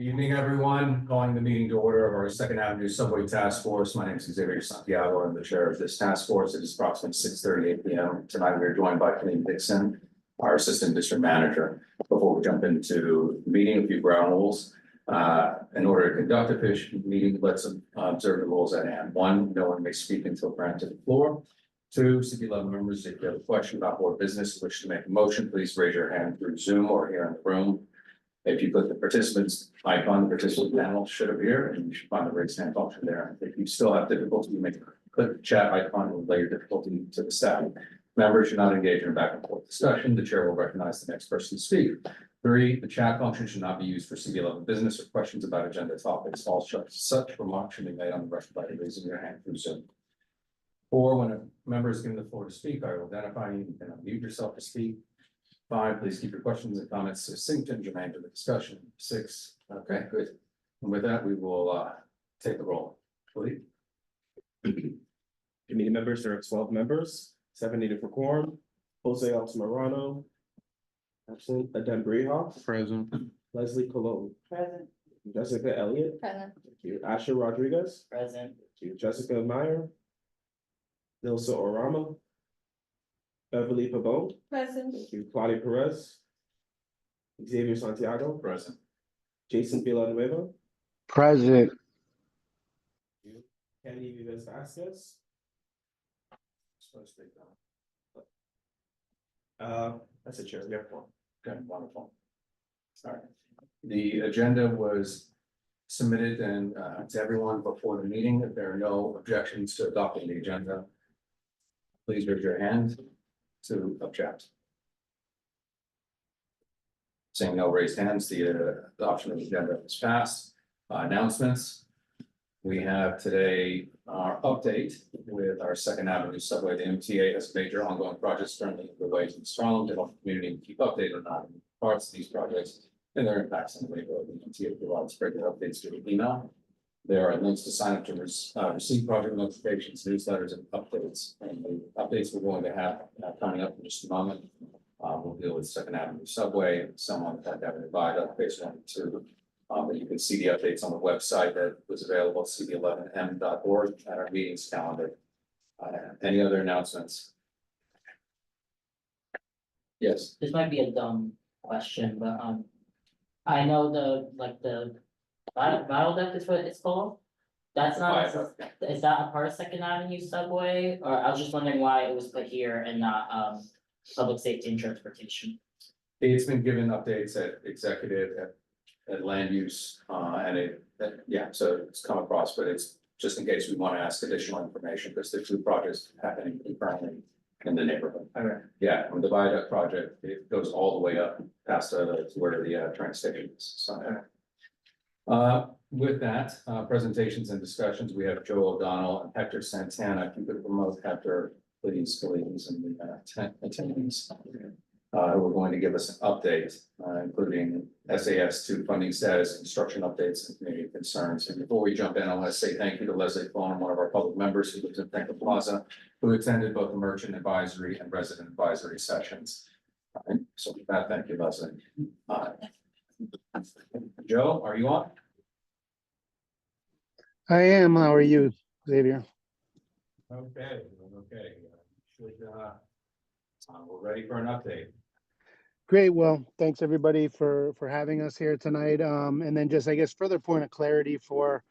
Evening, everyone. Calling the meeting to order of our Second Avenue Subway Task Force. My name is Xavier Santiago. I'm the chair of this task force. It is approximately 6:38 p.m. Tonight, we are joined by Kenny Dixon, our assistant district manager. Before we jump into the meeting, a few ground rules. In order to conduct a meeting, let's observe the rules at hand. 1, no one may speak until granted the floor. 2, city level members, if you have a question about board business, wish to make a motion, please raise your hand through Zoom or here in the room. If you click the participants icon, the participant panel should appear, and you should find the raise hand function there. If you still have difficulty, you may click the chat icon and relay your difficulty to the staff. Members should not engage in a back and forth discussion. The chair will recognize the next person to speak. 3, the chat function should not be used for city level business or questions about agenda topics. All such remarks should be made on the record by raising your hand through Zoom. 4, when a member is given the floor to speak, I will identify you. You can unmute yourself to speak. 5, please keep your questions and comments succinct and germane to the discussion. 6, okay, good. And with that, we will take the roll. Please. Committee members, there are 12 members, 7 needed for quorum. Jose Altamirano. Absent. Adem Brehoff. Present. Leslie Colon. Present. Jessica Elliott. Present. Thank you. Asher Rodriguez. Present. Thank you. Jessica Meyer. Nilsa Orama. Beverly Pabot. Present. Thank you. Claudia Perez. Xavier Santiago. Present. Jason Villanueva. Present. Candy Vives Vasquez. Supposed to take that. That's a chair. Yeah. Okay, wonderful. All right. The agenda was submitted and to everyone before the meeting. If there are no objections to adopting the agenda, please raise your hand to object. Seeing no raised hands, the adoption of the agenda is passed. Announcements. We have today our update with our Second Avenue Subway. The MTA has major ongoing projects currently underway in Strong to help the community keep updated on parts of these projects and their impacts on the neighborhood. The MTA provides regular updates through email. There are links to sign up to receive project notifications, newsletters, and updates. And the updates we're going to have coming up in just a moment. We'll deal with Second Avenue Subway, some on Second Avenue Viaduct, phase 1 and 2. But you can see the updates on the website that was available at cb11m.org at our meetings calendar. Any other announcements? Yes. This might be a dumb question, but I know the viaduct is what it's called. That's not, is that a part of Second Avenue Subway? Or I was just wondering why it was put here and not public safety and transportation. It's been given updates at executive, at land use, and yeah, so it's come across, but it's just in case we want to ask additional information, because there are 2 projects happening concurrently in the neighborhood. Okay. Yeah, and the viaduct project, it goes all the way up past where the train station is. So, with that, presentations and discussions, we have Joe O'Donnell and Hector Santana. If you could promote Hector, please, and the attendees. Who are going to give us an update, including SAS2 funding status, construction updates, and community concerns. And before we jump in, I want to say thank you to Leslie Colon, one of our public members who lives in Franklin Plaza, who attended both the merchant advisory and resident advisory sessions. So with that, thank you, Leslie. Joe, are you on? I am. How are you, Xavier? Okay. We're ready for an update. Great. Well, thanks everybody for having us here tonight. And then just, I guess, further point of clarity for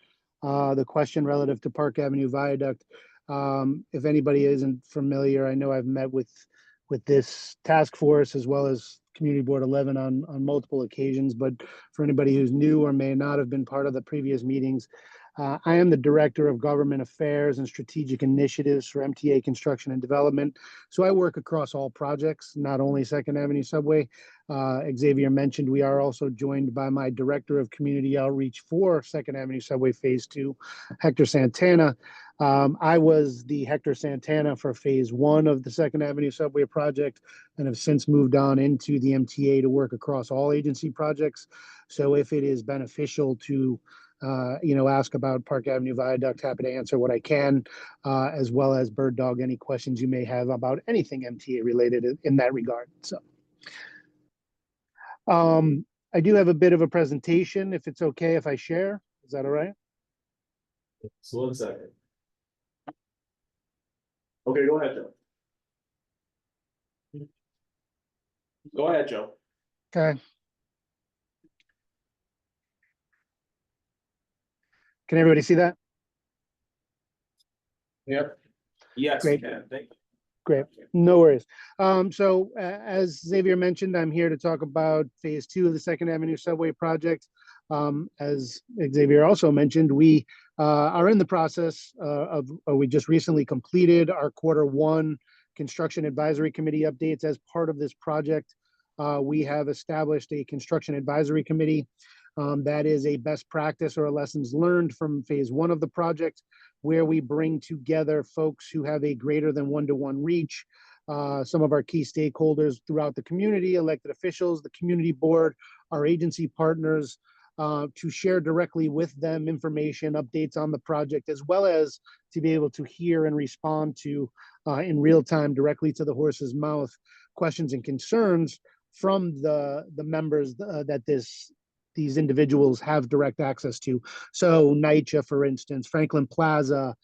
the question relative to Park Avenue Viaduct. If anybody isn't familiar, I know I've met with this task force as well as Community Board 11 on multiple occasions. But for anybody who's new or may not have been part of the previous meetings, I am the Director of Government Affairs and Strategic Initiatives for MTA Construction and Development. So I work across all projects, not only Second Avenue Subway. Xavier mentioned we are also joined by my Director of Community Outreach for Second Avenue Subway Phase 2, Hector Santana. I was the Hector Santana for Phase 1 of the Second Avenue Subway project and have since moved on into the MTA to work across all agency projects. So if it is beneficial to ask about Park Avenue Viaduct, happy to answer what I can, as well as Bird Dog, any questions you may have about anything MTA related in that regard. So I do have a bit of a presentation, if it's okay if I share. Is that all right? So 1 second. Okay, go ahead, Joe. Go ahead, Joe. Okay. Can everybody see that? Yep. Yes, we Great. can. Thank you. Great. No worries. As Xavier mentioned, I'm here to talk about phase 2 of the Second Avenue Subway project. As Xavier also mentioned, we are in the process we just recently completed our Q1 Construction Advisory Committee updates. As part of this project, we have established a Construction Advisory Committee. That is a best practice or a lessons learned from phase 1 of the project, where we bring together folks who have a greater than 1-to-1 reach, some of our key stakeholders throughout the community, elected officials, the community board, our agency partners, to share directly with them information, updates on the project, as well as to be able to hear and respond to in real time directly to the horse's mouth questions and concerns from the members that these individuals have direct access to. So NYCHA, for instance, Franklin Plaza,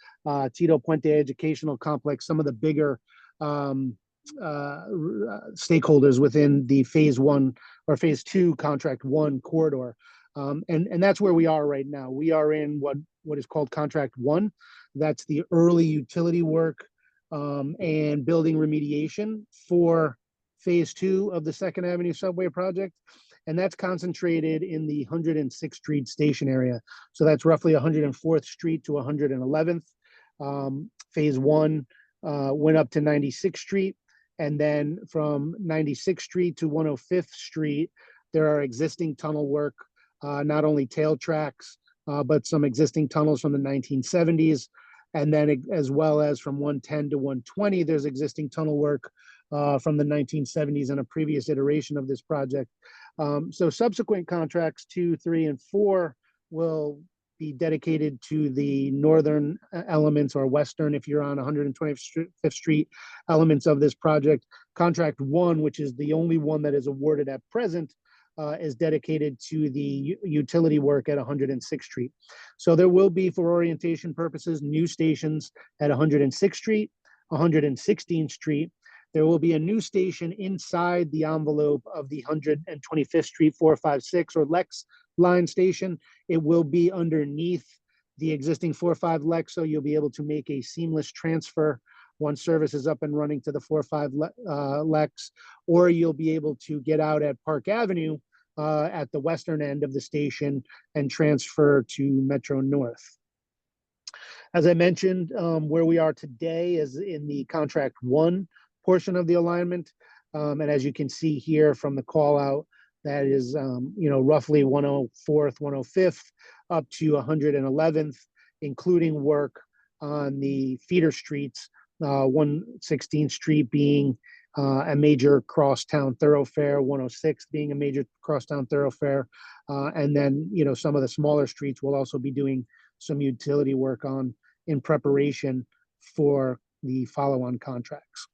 Tito Puente Educational Complex, some of the bigger stakeholders within the phase 1 or phase 2 contract 1 corridor. And that's where we are right now. We are in what is called contract 1. That's the early utility work and building remediation for phase 2 of the Second Avenue Subway project. And that's concentrated in the 106th Street station area. So that's roughly 104th Street to 111th. Phase 1 went up to 96th Street. And then from 96th Street to 105th Street, there are existing tunnel work, not only tail tracks, but some existing tunnels from the 1970s. And then as well as from 110 to 120, there's existing tunnel work from the 1970s and a previous iteration of this project. So subsequent contracts 2, 3, and 4 will be dedicated to the northern elements, or western, if you're on 125th Street, elements of this project. Contract 1, which is the only one that is awarded at present, is dedicated to the utility work at 106th Street. So there will be, for orientation purposes, new stations at 106th Street, 116th Street. There will be a new station inside the envelope of the 125th Street 456 or Lex line station. It will be underneath the existing 45 Lex, so you'll be able to make a seamless transfer once service is up and running to the 45 Lex, or you'll be able to get out at Park Avenue at the western end of the station and transfer to Metro North. As I mentioned, where we are today is in the contract 1 portion of the alignment. And as you can see here from the call out, that is, roughly 104th, 105th up to 111th, including work on the feeder streets, 116th Street being a major crosstown thoroughfare, 106th being a major crosstown thoroughfare. And then, some of the smaller streets will also be doing some utility work on in preparation for the follow-on contracts.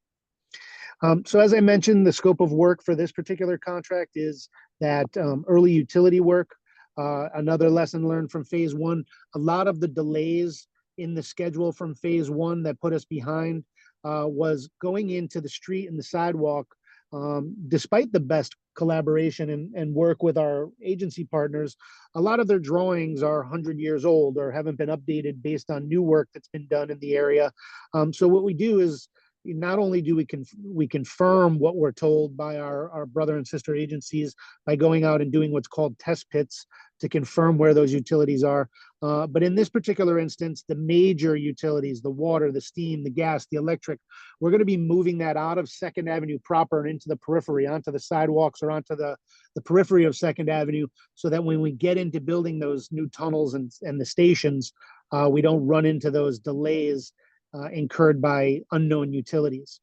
So as I mentioned, the scope of work for this particular contract is that early utility work. Another lesson learned from phase 1, a lot of the delays in the schedule from phase 1 that put us behind was going into the street and the sidewalk. Despite the best collaboration and work with our agency partners, a lot of their drawings are 100 years old or haven't been updated based on new work that's been done in the area. So what we do is, not only do we confirm what we're told by our brother and sister agencies by going out and doing what's called test pits to confirm where those utilities are, but in this particular instance, the major utilities, the water, the steam, the gas, the electric, we're going to be moving that out of Second Avenue proper and into the periphery, onto the sidewalks or onto the periphery of Second Avenue, so that when we get into building those new tunnels and the stations, we don't run into those delays incurred by unknown utilities.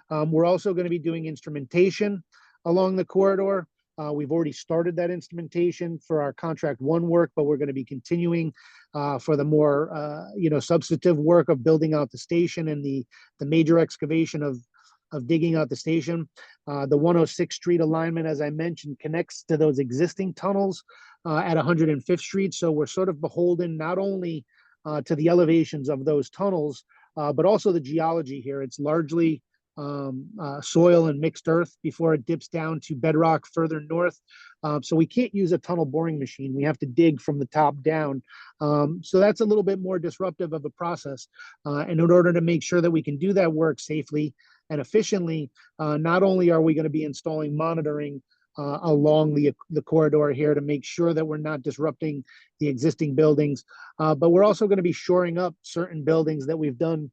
We're also going to be doing instrumentation along the corridor. We've already started that instrumentation for our contract 1 work, but we're going to be continuing for the more substantive work of building out the station and the major excavation of of digging out the station. The 106th Street alignment, as I mentioned, connects to those existing tunnels at 105th Street. So we're sort of beholden not only to the elevations of those tunnels, but also the geology here. It's largely soil and mixed earth before it dips down to bedrock further north. So we can't use a tunnel boring machine. We have to dig from the top down. So that's a little bit more disruptive of a process. And in order to make sure that we can do that work safely and efficiently, not only are we going to be installing monitoring along the corridor here to make sure that we're not disrupting the existing buildings, but we're also going to be shoring up certain buildings that we've done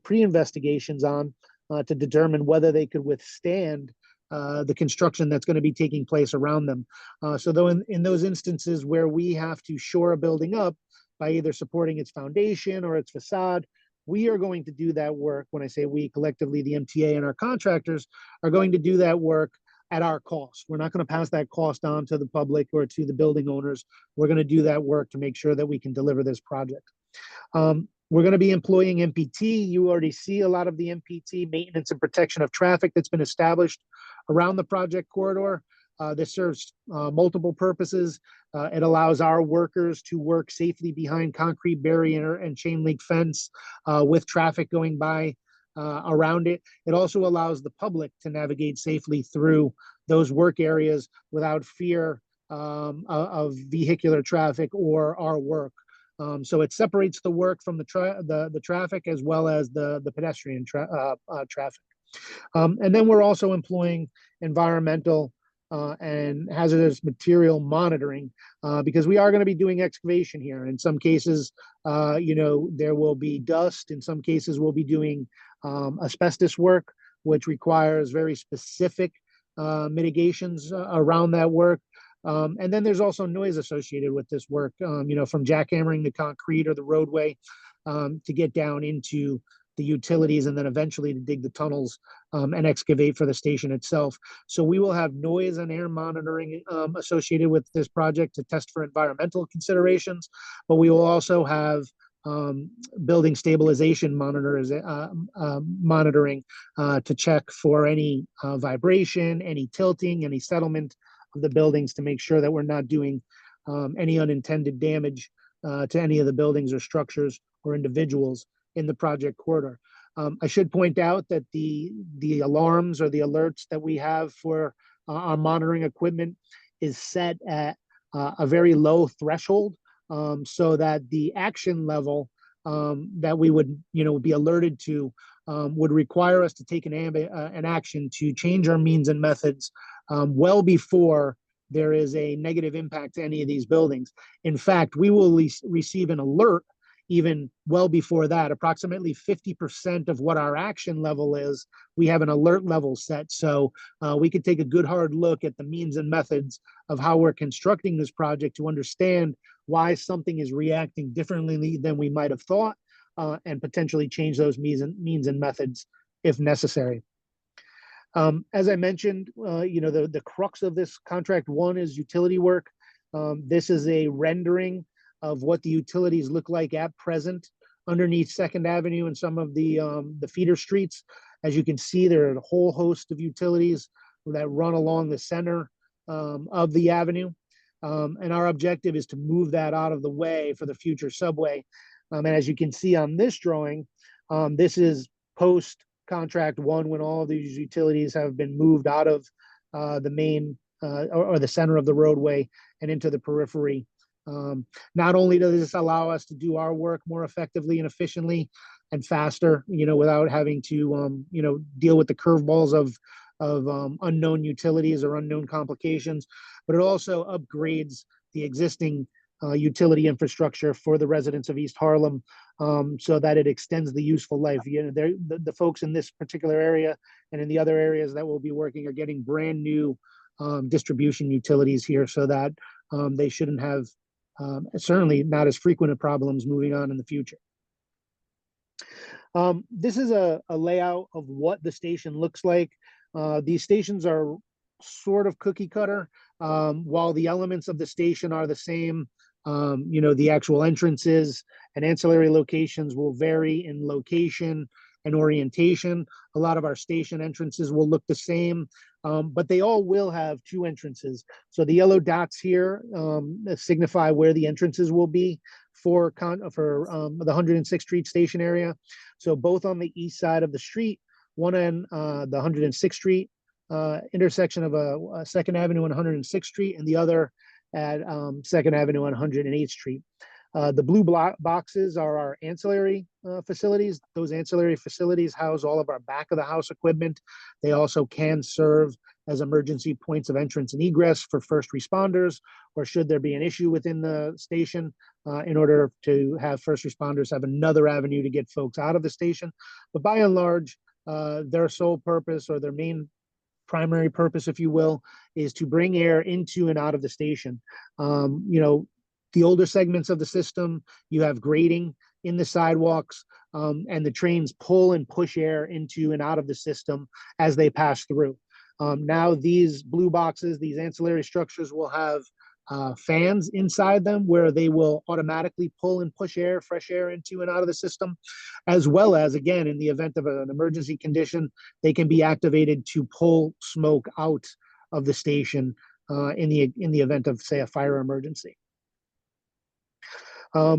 pre-investigations on to determine whether they could withstand the construction that's going to be taking place around them. So though in those instances where we have to shore a building up by either supporting its foundation or its facade, we are going to do that work. When I say we, collectively, the MTA and our contractors are going to do that work at our cost. We're not going to pass that cost on to the public or to the building owners. We're going to do that work to make sure that we can deliver this project. We're going to be employing MPT. You already see a lot of the MPT, maintenance and protection of traffic, that's been established around the project corridor. This serves multiple purposes. It allows our workers to work safely behind concrete barrier and chain link fence with traffic going by around it. It also allows the public to navigate safely through those work areas without fear of vehicular traffic or our work. So it separates the work from the traffic as well as the pedestrian traffic. And then we're also employing environmental and hazardous material monitoring because we are going to be doing excavation here. In some cases, there will be dust. In some cases, we'll be doing asbestos work, which requires very specific mitigations around that work. And then there's also noise associated with this work, from jackhammering the concrete or the roadway to get down into the utilities and then eventually to dig the tunnels and excavate for the station itself. So we will have noise and air monitoring associated with this project to test for environmental considerations, but we will also have building stabilization monitoring to check for any vibration, any tilting, any settlement of the buildings to make sure that we're not doing any unintended damage to any of the buildings or structures or individuals in the project corridor. I should point out that the alarms or the alerts that we have for our monitoring equipment is set at a very low threshold, so that the action level that we would be alerted to would require us to take an action to change our means and methods well before there is a negative impact to any of these buildings. In fact, we will receive an alert even well before that. Approximately 50% of what our action level is, we have an alert level set. So we could take a good hard look at the means and methods of how we're constructing this project to understand why something is reacting differently than we might have thought, and potentially change those means and methods if necessary. As I mentioned, the crux of this contract one is utility work. This is a rendering of what the utilities look like at present underneath Second Avenue and some of the feeder streets. As you can see, there are a whole host of utilities that run along the center of the avenue. And our objective is to move that out of the way for the future subway. And as you can see on this drawing, this is post contract one, when all of these utilities have been moved out of the main or the center of the roadway and into the periphery. Not only does this allow us to do our work more effectively and efficiently and faster, without having to, deal with the curveballs of unknown utilities or unknown complications, but it also upgrades the existing utility infrastructure for the residents of East Harlem, so that it extends the useful life. The folks in this particular area and in the other areas that we'll be working are getting brand new distribution utilities here, so that they shouldn't have certainly not as frequent of problems moving on in the future. This is a layout of what the station looks like. These stations are sort of cookie cutter, while the elements of the station are the same. The actual entrances and ancillary locations will vary in location and orientation. A lot of our station entrances will look the same, but they all will have two entrances. So the yellow dots here signify where the entrances will be for the 106th Street station area. So both on the east side of the street, one on the 106th Street intersection of 2nd Avenue and 106th Street, and the other at 2nd Avenue and 108th Street. The blue boxes are our ancillary facilities. Those ancillary facilities house all of our back of the house equipment. They also can serve as emergency points of entrance and egress for first responders, or should there be an issue within the station, in order to have first responders have another avenue to get folks out of the station. But by and large, their sole purpose, or their main primary purpose, if you will, is to bring air into and out of the station. The older segments of the system, you have grading in the sidewalks, and the trains pull and push air into and out of the system as they pass through. Now these blue boxes, these ancillary structures, will have fans inside them where they will automatically pull and push air, fresh air into and out of the system, as well as, again, in the event of an emergency condition, they can be activated to pull smoke out of the station in the event of, say, a fire emergency.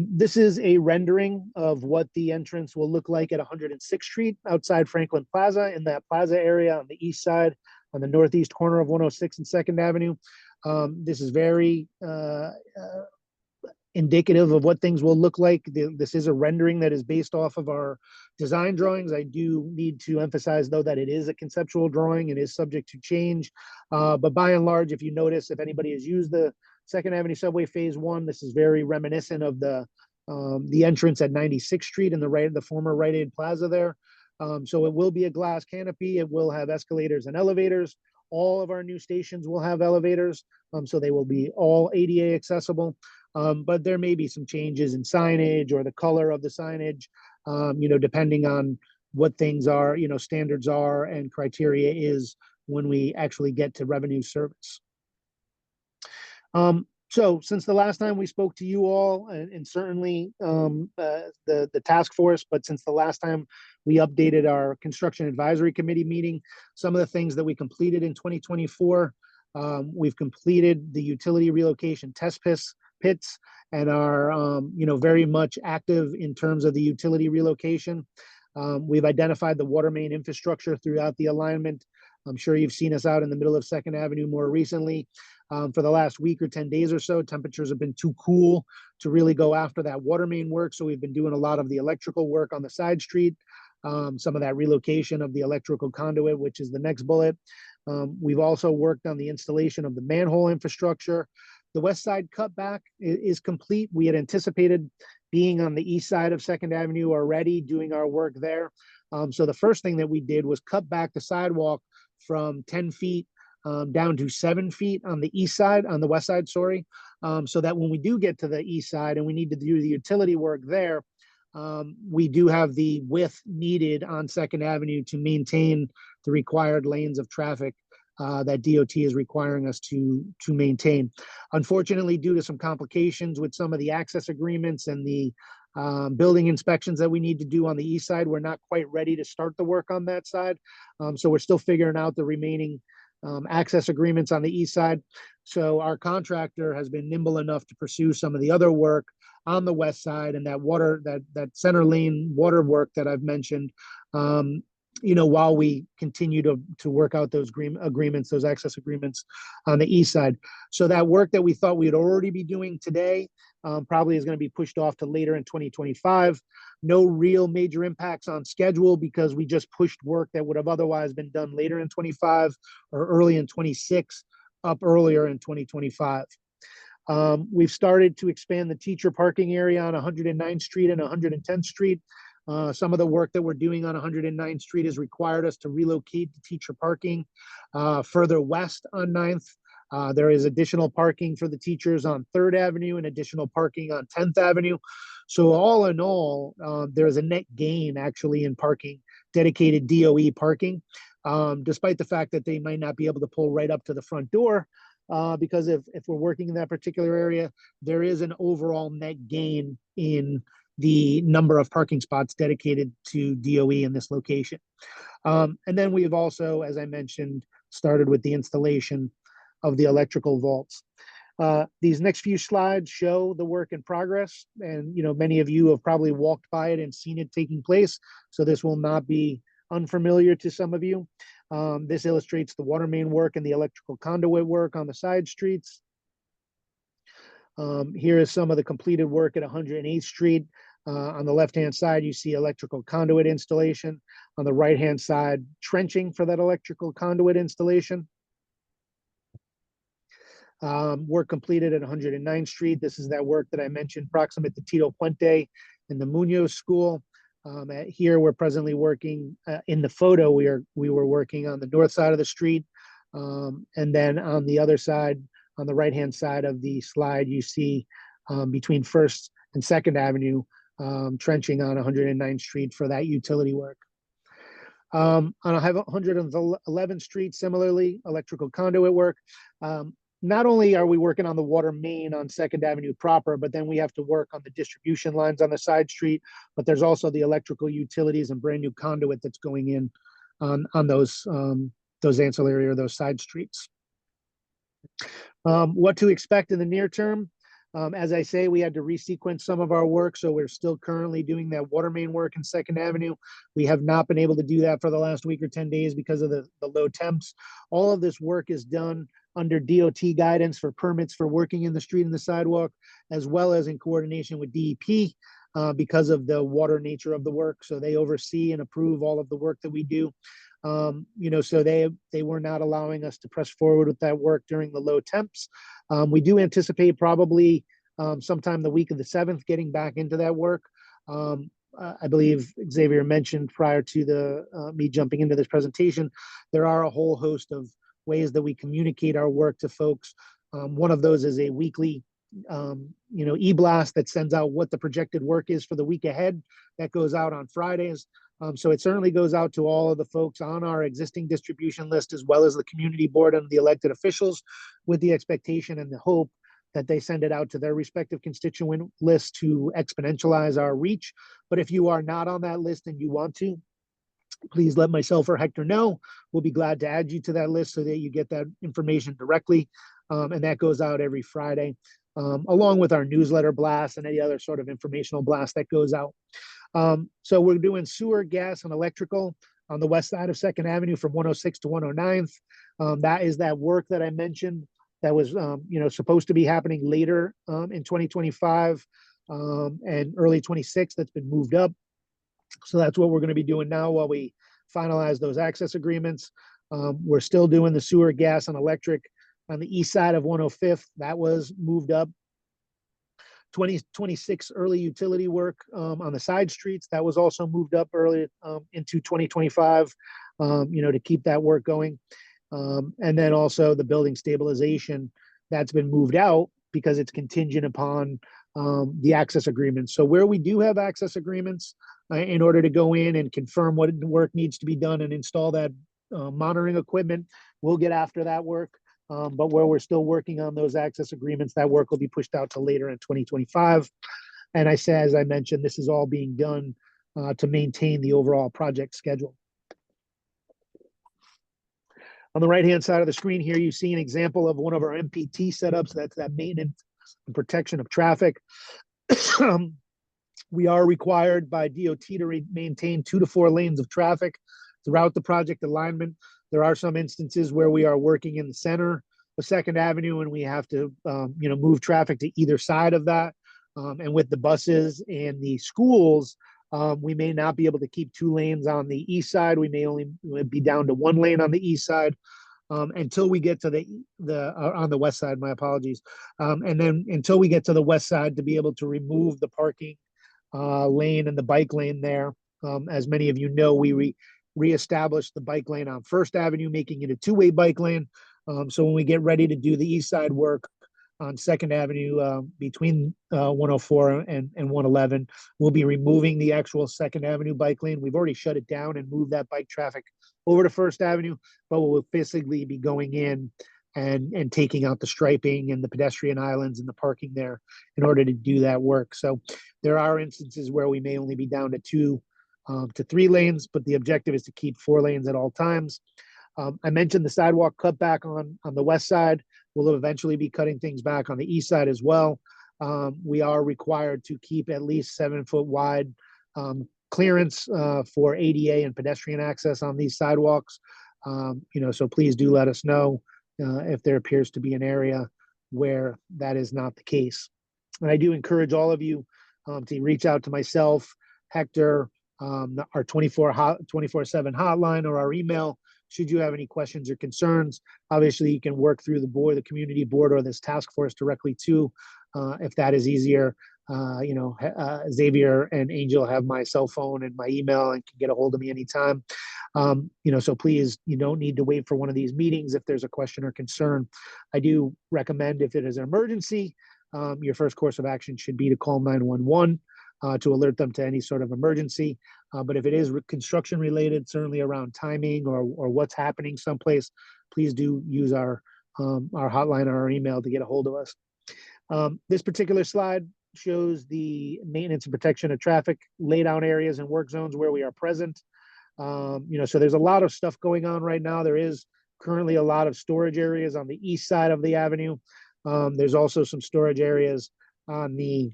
This is a rendering of what the entrance will look like at 106th Street outside Franklin Plaza, in that plaza area on the east side, on the northeast corner of 106 and 2nd Avenue. This is very indicative of what things will look like. This is a rendering that is based off of our design drawings. I do need to emphasize, though, that it is a conceptual drawing and is subject to change. But by and large, if you notice, if anybody has used the 2nd Avenue Subway Phase 1, this is very reminiscent of the entrance at 96th Street in the former Rite Aid Plaza there. So it will be a glass canopy. It will have escalators and elevators. All of our new stations will have elevators, so they will be all ADA accessible. But there may be some changes in signage or the color of the signage, depending on what things are, standards are and criteria is when we actually get to revenue service. So since the last time we spoke to you all, and certainly the task force, but since the last time we updated our construction advisory committee meeting, some of the things that we completed in 2024, we've completed the utility relocation test pits and are very much active in terms of the utility relocation. We've identified the water main infrastructure throughout the alignment. I'm sure you've seen us out in the middle of 2nd Avenue more recently. For the last week or 10 days or so, temperatures have been too cool to really go after that water main work. So we've been doing a lot of the electrical work on the side street, some of that relocation of the electrical conduit, which is the next bullet. We've also worked on the installation of the manhole infrastructure. The west side cutback is complete. We had anticipated being on the east side of 2nd Avenue already, doing our work there. So the first thing that we did was cut back the sidewalk from 10 feet down to 7 feet on the east side, on the west side, sorry, so that when we do get to the east side and we need to do the utility work there, we do have the width needed on 2nd Avenue to maintain the required lanes of traffic that DOT is requiring us to maintain. Unfortunately, due to some complications with some of the access agreements and the building inspections that we need to do on the east side, we're not quite ready to start the work on that side. So we're still figuring out the remaining access agreements on the east side. So our contractor has been nimble enough to pursue some of the other work on the west side, and that center lane water work that I've mentioned, while we continue to work out those agreements, those access agreements on the east side. So that work that we thought we'd already be doing today probably is going to be pushed off to later in 2025. No real major impacts on schedule because we just pushed work that would have otherwise been done later in 25 or early in 26 up earlier in 2025. We've started to expand the teacher parking area on 109th Street and 110th Street. Some of the work that we're doing on 109th Street has required us to relocate the teacher parking further west on 9th. There is additional parking for the teachers on 3rd Avenue and additional parking on 10th Avenue. So all in all, there's a net gain actually in parking, dedicated DOE parking, despite the fact that they might not be able to pull right up to the front door. Because if we're working in that particular area, there is an overall net gain in the number of parking spots dedicated to DOE in this location. And then we've also, as I mentioned, started with the installation of the electrical vaults. These next few slides show the work in progress, and many of you have probably walked by it and seen it taking place, so this will not be unfamiliar to some of you. This illustrates the water main work and the electrical conduit work on the side streets. Here is some of the completed work at 108th Street. On the left-hand side, you see electrical conduit installation. On the right-hand side, trenching for that electrical conduit installation. Work completed at 109th Street. This is that work that I mentioned, proximate to Tito Puente in the Munoz School. Here, we're presently working, in the photo, we were working on the north side of the street. And then on the other side, on the right-hand side of the slide, you see between 1st and 2nd Avenue, trenching on 109th Street for that utility work. On 111th Street, similarly, electrical conduit work. Not only are we working on the water main on 2nd Avenue proper, but then we have to work on the distribution lines on the side street. But there's also the electrical utilities and brand new conduit that's going in on those ancillary or those side streets. What to expect in the near term? As I say, we had to resequence some of our work, so we're still currently doing that water main work in 2nd Avenue. We have not been able to do that for the last week or 10 days because of the low temps. All of this work is done under DOT guidance for permits for working in the street and the sidewalk, as well as in coordination with DEP because of the water nature of the work. So they oversee and approve all of the work that we do. So they were not allowing us to press forward with that work during the low temps. We do anticipate probably sometime the week of the 7th getting back into that work. I believe Xavier mentioned prior to me jumping into this presentation, there are a whole host of ways that we communicate our work to folks. One of those is a weekly e-blast that sends out what the projected work is for the week ahead. That goes out on Fridays. So it certainly goes out to all of the folks on our existing distribution list, as well as the community board and the elected officials, with the expectation and the hope that they send it out to their respective constituent lists to exponentialize our reach. But if you are not on that list and you want to, please let myself or Hector know. We'll be glad to add you to that list so that you get that information directly. And that goes out every Friday, along with our newsletter blast and any other sort of informational blast that goes out. So we're doing sewer, gas, and electrical on the west side of 2nd Avenue from 106 to 109th. That is that work that I mentioned that was supposed to be happening later in 2025 and early 26 that's been moved up. So that's what we're going to be doing now while we finalize those access agreements. We're still doing the sewer, gas, and electric on the east side of 105th. That was moved up. 2026 early utility work on the side streets, that was also moved up early into 2025, to keep that work going. And then also the building stabilization, that's been moved out because it's contingent upon the access agreements. So where we do have access agreements, in order to go in and confirm what work needs to be done and install that monitoring equipment, we'll get after that work. But where we're still working on those access agreements, that work will be pushed out to later in 2025. And as I mentioned, this is all being done to maintain the overall project schedule. On the right-hand side of the screen here, you see an example of one of our MPT setups. That's that maintenance and protection of traffic. We are required by DOT to maintain 2 to 4 lanes of traffic throughout the project alignment. There are some instances where we are working in the center of 2nd Avenue and we have to, move traffic to either side of that. And with the buses and the schools, we may not be able to keep 2 lanes on the east side. We may only be down to 1 lane on the east side until we get to on the west side. My apologies. And then until we get to the west side to be able to remove the parking lane and the bike lane there. As many of you know, we reestablished the bike lane on 1st Avenue, making it a 2-way bike lane. So when we get ready to do the east side work on 2nd Avenue between 104 and 111, we'll be removing the actual 2nd Avenue bike lane. We've already shut it down and moved that bike traffic over to 1st Avenue, but we'll physically be going in and taking out the striping and the pedestrian islands and the parking there in order to do that work. So there are instances where we may only be down to 2 to 3 lanes, but the objective is to keep 4 lanes at all times. I mentioned the sidewalk cutback on the west side. We'll eventually be cutting things back on the east side as well. We are required to keep at least 7-foot wide clearance for ADA and pedestrian access on these sidewalks. So please do let us know if there appears to be an area where that is not the case. And I do encourage all of you to reach out to myself, Hector, our 24/7 hotline, or our email should you have any questions or concerns. Obviously, you can work through the board, the community board, or this task force directly too, if that is easier. Xavier and Angel have my cell phone and my email and can get a hold of me anytime. So please, you don't need to wait for one of these meetings if there's a question or concern. I do recommend, if it is an emergency, your first course of action should be to call 911 to alert them to any sort of emergency. But if it is construction related, certainly around timing or what's happening someplace, please do use our hotline or our email to get a hold of us. This particular slide shows the maintenance and protection of traffic laydown areas and work zones where we are present. So there's a lot of stuff going on right now. There is currently a lot of storage areas on the east side of the avenue. There's also some storage areas on the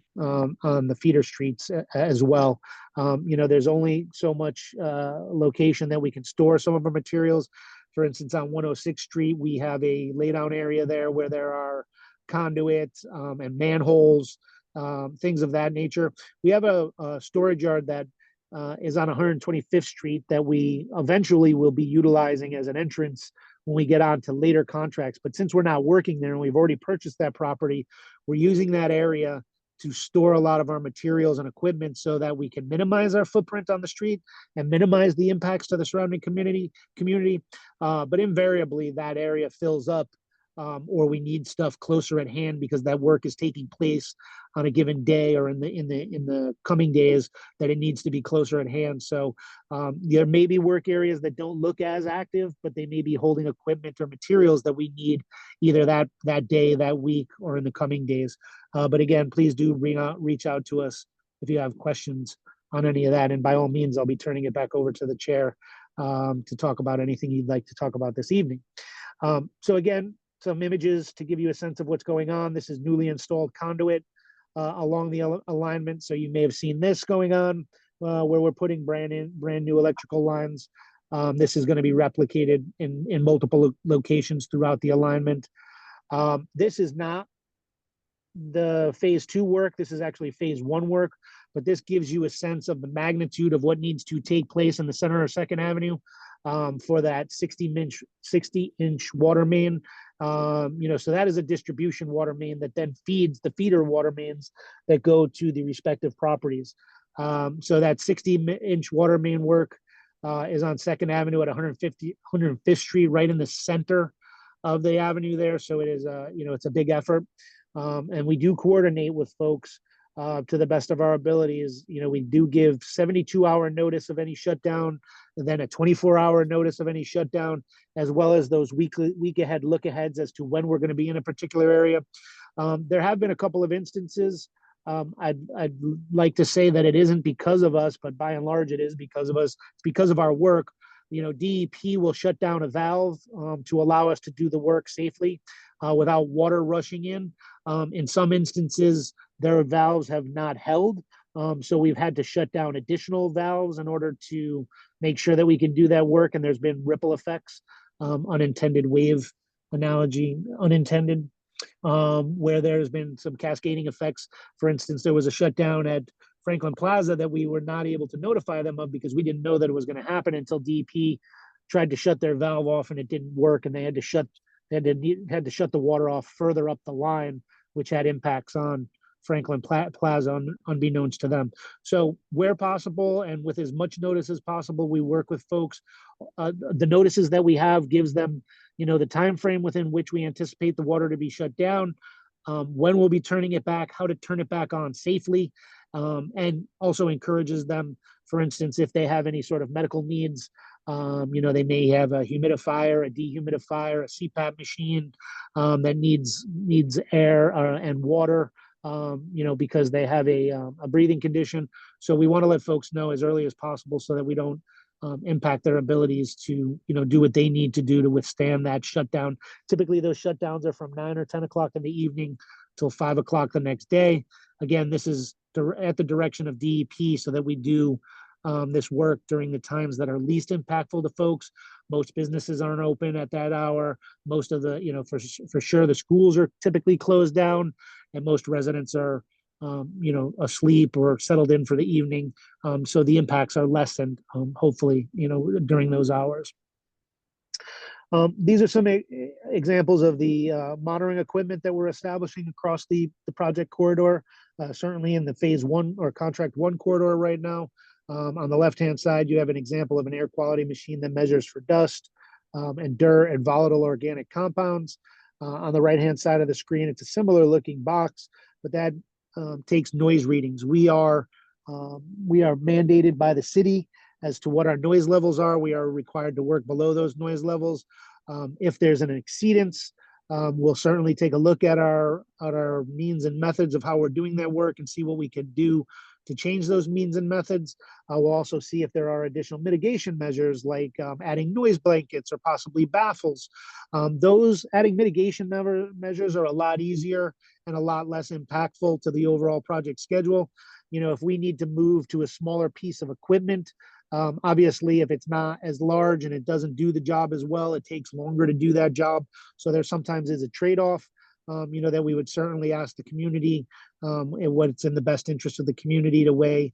feeder streets as well. There's only so much location that we can store some of our materials. For instance, on 106th Street, we have a laydown area there where there are conduits and manholes, things of that nature. We have a storage yard that is on 125th Street that we eventually will be utilizing as an entrance when we get on to later contracts. But since we're not working there and we've already purchased that property, we're using that area to store a lot of our materials and equipment so that we can minimize our footprint on the street and minimize the impacts to the surrounding community. But invariably, that area fills up, or we need stuff closer at hand because that work is taking place on a given day or in the coming days that it needs to be closer at hand. So there may be work areas that don't look as active, but they may be holding equipment or materials that we need either that day, that week, or in the coming days. But again, please do reach out to us if you have questions on any of that. And by all means, I'll be turning it back over to the chair to talk about anything you'd like to talk about this evening. So again, some images to give you a sense of what's going on. This is newly installed conduit along the alignment. So you may have seen this going on where we're putting brand new electrical lines. This is going to be replicated in multiple locations throughout the alignment. This is not the phase 2 work. This is actually phase 1 work, but this gives you a sense of the magnitude of what needs to take place in the center of 2nd Avenue for that 60-inch water main. So that is a distribution water main that then feeds the feeder water mains that go to the respective properties. So that 60-inch water main work is on 2nd Avenue at 105th Street, right in the center of the avenue there. So it is, it's a big effort. And we do coordinate with folks to the best of our abilities. We do give 72-hour notice of any shutdown, and then a 24-hour notice of any shutdown, as well as those week ahead look aheads as to when we're going to be in a particular area. There have been a couple of instances. I'd like to say that it isn't because of us, but by and large, it is because of us. It's because of our work. DEP will shut down a valve to allow us to do the work safely without water rushing in. In some instances, their valves have not held. So we've had to shut down additional valves in order to make sure that we can do that work. And there's been ripple effects, unintended wave analogy, unintended, where there's been some cascading effects. For instance, there was a shutdown at Franklin Plaza that we were not able to notify them of because we didn't know that it was going to happen until DP tried to shut their valve off and it didn't work, and they had to shut the water off further up the line, which had impacts on Franklin Plaza unbeknownst to them. So where possible and with as much notice as possible, we work with folks. The notices that we have gives them, the time frame within which we anticipate the water to be shut down, when we'll be turning it back, how to turn it back on safely, and also encourages them, for instance, if they have any sort of medical needs, They may have a humidifier, a dehumidifier, a CPAP machine that needs air and water, because they have a breathing condition. So we want to let folks know as early as possible so that we don't impact their abilities to, do what they need to do to withstand that shutdown. Typically, those shutdowns are from 9 or 10 o'clock in the evening till 5 o'clock the next day. Again, this is at the direction of DEP so that we do this work during the times that are least impactful to folks. Most businesses aren't open at that hour. Most of the, for sure, the schools are typically closed down, and most residents are, asleep or settled in for the evening. So the impacts are lessened, hopefully, during those hours. These are some examples of the monitoring equipment that we're establishing across the project corridor, certainly in the phase one or contract one corridor right now. On the left-hand side, you have an example of an air quality machine that measures for dust and dirt and volatile organic compounds. On the right-hand side of the screen, it's a similar looking box, but that takes noise readings. We are mandated by the city as to what our noise levels are. We are required to work below those noise levels. If there's an exceedance, we'll certainly take a look at our means and methods of how we're doing that work and see what we can do to change those means and methods. We'll also see if there are additional mitigation measures like adding noise blankets or possibly baffles. Those adding mitigation measures are a lot easier and a lot less impactful to the overall project schedule. If we need to move to a smaller piece of equipment, obviously, if it's not as large and it doesn't do the job as well, it takes longer to do that job. So there sometimes is a trade-off, that we would certainly ask the community and what's in the best interest of the community to weigh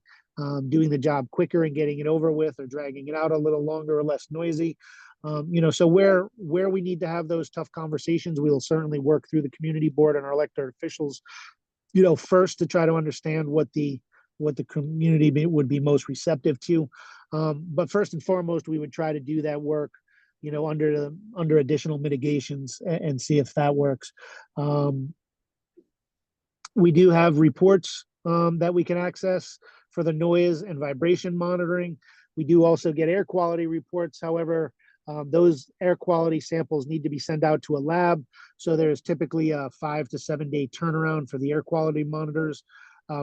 doing the job quicker and getting it over with, or dragging it out a little longer or less noisy. So where we need to have those tough conversations, we will certainly work through the community board and our elected officials, first to try to understand what the community would be most receptive to. But first and foremost, we would try to do that work, under additional mitigations and see if that works. We do have reports that we can access for the noise and vibration monitoring. We do also get air quality reports. However, those air quality samples need to be sent out to a lab. So there's typically a 5 to 7 day turnaround for the air quality monitors.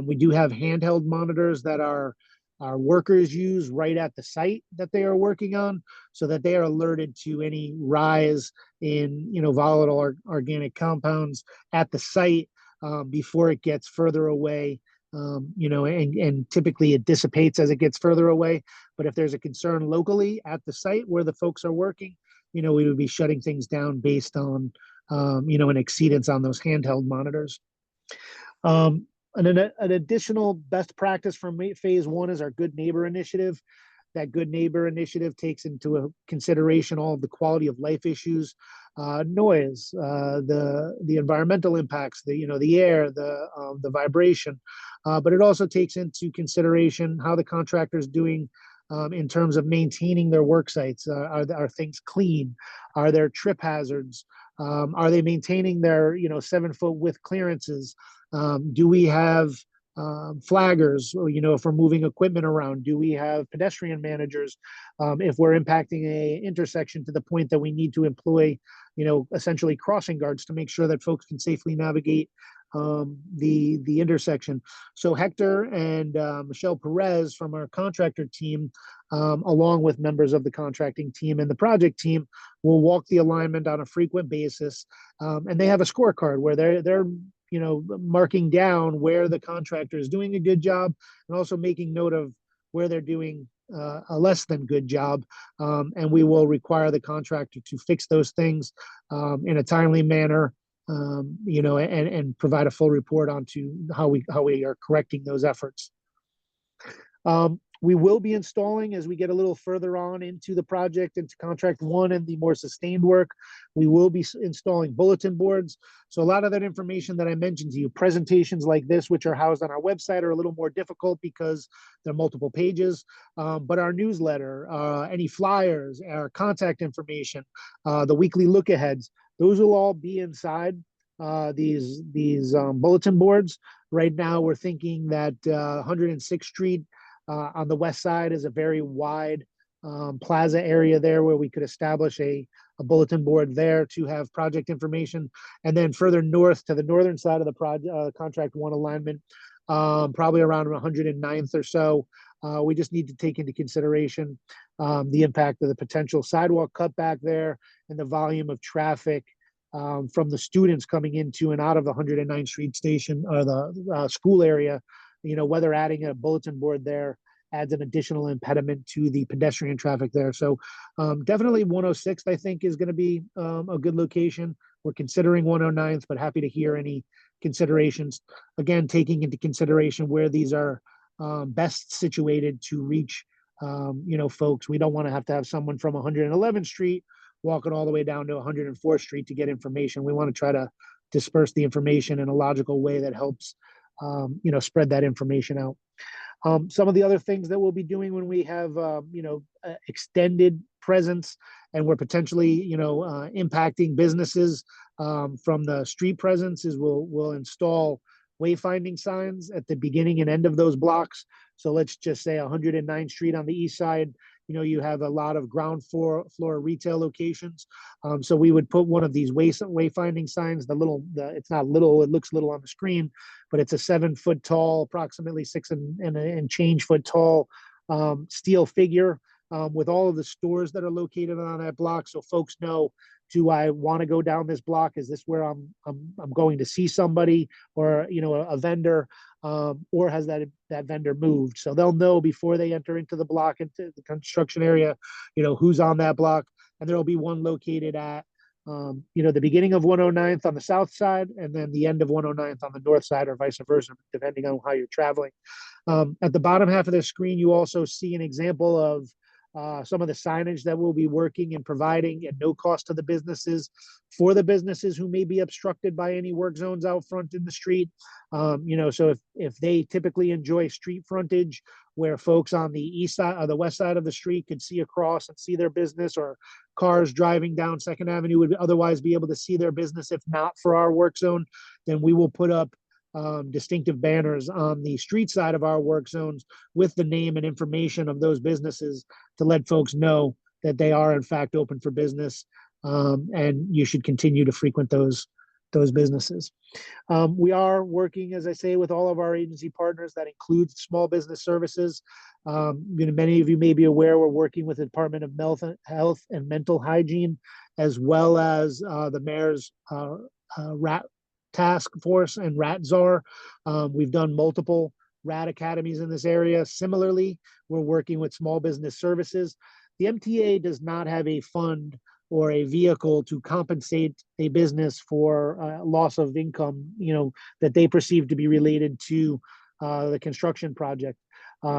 We do have handheld monitors that our workers use right at the site that they are working on, so that they are alerted to any rise in, volatile organic compounds at the site before it gets further away. And typically it dissipates as it gets further away. But if there's a concern locally at the site where the folks are working, we would be shutting things down based on, an exceedance on those handheld monitors. An additional best practice from phase one is our Good Neighbor Initiative. That Good Neighbor Initiative takes into consideration all of the quality of life issues, noise, the environmental impacts, the air, the vibration, but it also takes into consideration how the contractor is doing in terms of maintaining their work sites. Are things clean? Are there trip hazards? Are they maintaining their 7-foot width clearances? Do we have flaggers, or, if we're moving equipment around? Do we have pedestrian managers? If we're impacting a intersection to the point that we need to employ, essentially crossing guards to make sure that folks can safely navigate the intersection. So Hector and Michelle Perez from our contractor team, along with members of the contracting team and the project team, will walk the alignment on a frequent basis, and they have a scorecard where they're marking down where the contractor is doing a good job, and also making note of where they're doing a less than good job. And we will require the contractor to fix those things in a timely manner, and provide a full report onto how we are correcting those efforts. We will be installing, as we get a little further on into the project, into contract one and the more sustained work, we will be installing bulletin boards. So a lot of that information that I mentioned to you, presentations like this, which are housed on our website, are a little more difficult because they're multiple pages. But our newsletter, any flyers, our contact information, the weekly look aheads, those will all be inside these bulletin boards. Right now, we're thinking that 106th Street on the west side is a very wide plaza area there where we could establish a bulletin board there to have project information. And then further north to the northern side of the contract one alignment, probably around 109th or so. We just need to take into consideration the impact of the potential sidewalk cutback there and the volume of traffic from the students coming into and out of the 109th Street station or the school area. Whether adding a bulletin board there adds an additional impediment to the pedestrian traffic there. So definitely 106th, I think, is going to be a good location. We're considering 109th, but happy to hear any considerations. Again, taking into consideration where these are best situated to reach, folks. We don't want to have someone from 111th Street walking all the way down to 104th Street to get information. We want to try to disperse the information in a logical way that helps, spread that information out. Some of the other things that we'll be doing when we have, extended presence and we're potentially, impacting businesses from the street presence is we'll install wayfinding signs at the beginning and end of those blocks. So let's just say 109th Street on the east side, you have a lot of ground floor retail locations. So we would put one of these wayfinding signs, it's not little, it looks little on the screen, but it's a 7-foot tall, approximately 6 and change foot tall steel figure with all of the stores that are located on that block. So folks know, do I want to go down this block? Is this where I'm going to see somebody or, a vendor, or has that vendor moved? So they'll know before they enter into the block, into the construction area, who's on that block. And there'll be one located at, the beginning of 109th on the south side and then the end of 109th on the north side or vice versa, depending on how you're traveling. At the bottom half of the screen, you also see an example of some of the signage that we'll be working and providing at no cost to the businesses for the businesses who may be obstructed by any work zones out front in the street. So if they typically enjoy street frontage where folks on the east side or the west side of the street could see across and see their business, or cars driving down Second Avenue would otherwise be able to see their business, if not for our work zone, then we will put up distinctive banners on the street side of our work zones with the name and information of those businesses to let folks know that they are in fact open for business, and you should continue to frequent those businesses. We are working, as I say, with all of our agency partners. That includes small business services. Many of you may be aware we're working with the Department of Health and Mental Hygiene, as well as the mayor's Taskforce and Rat Czar. We've done multiple rat academies in this area. Similarly, we're working with small business services. The MTA does not have a fund or a vehicle to compensate a business for loss of income, that they perceive to be related to the construction project.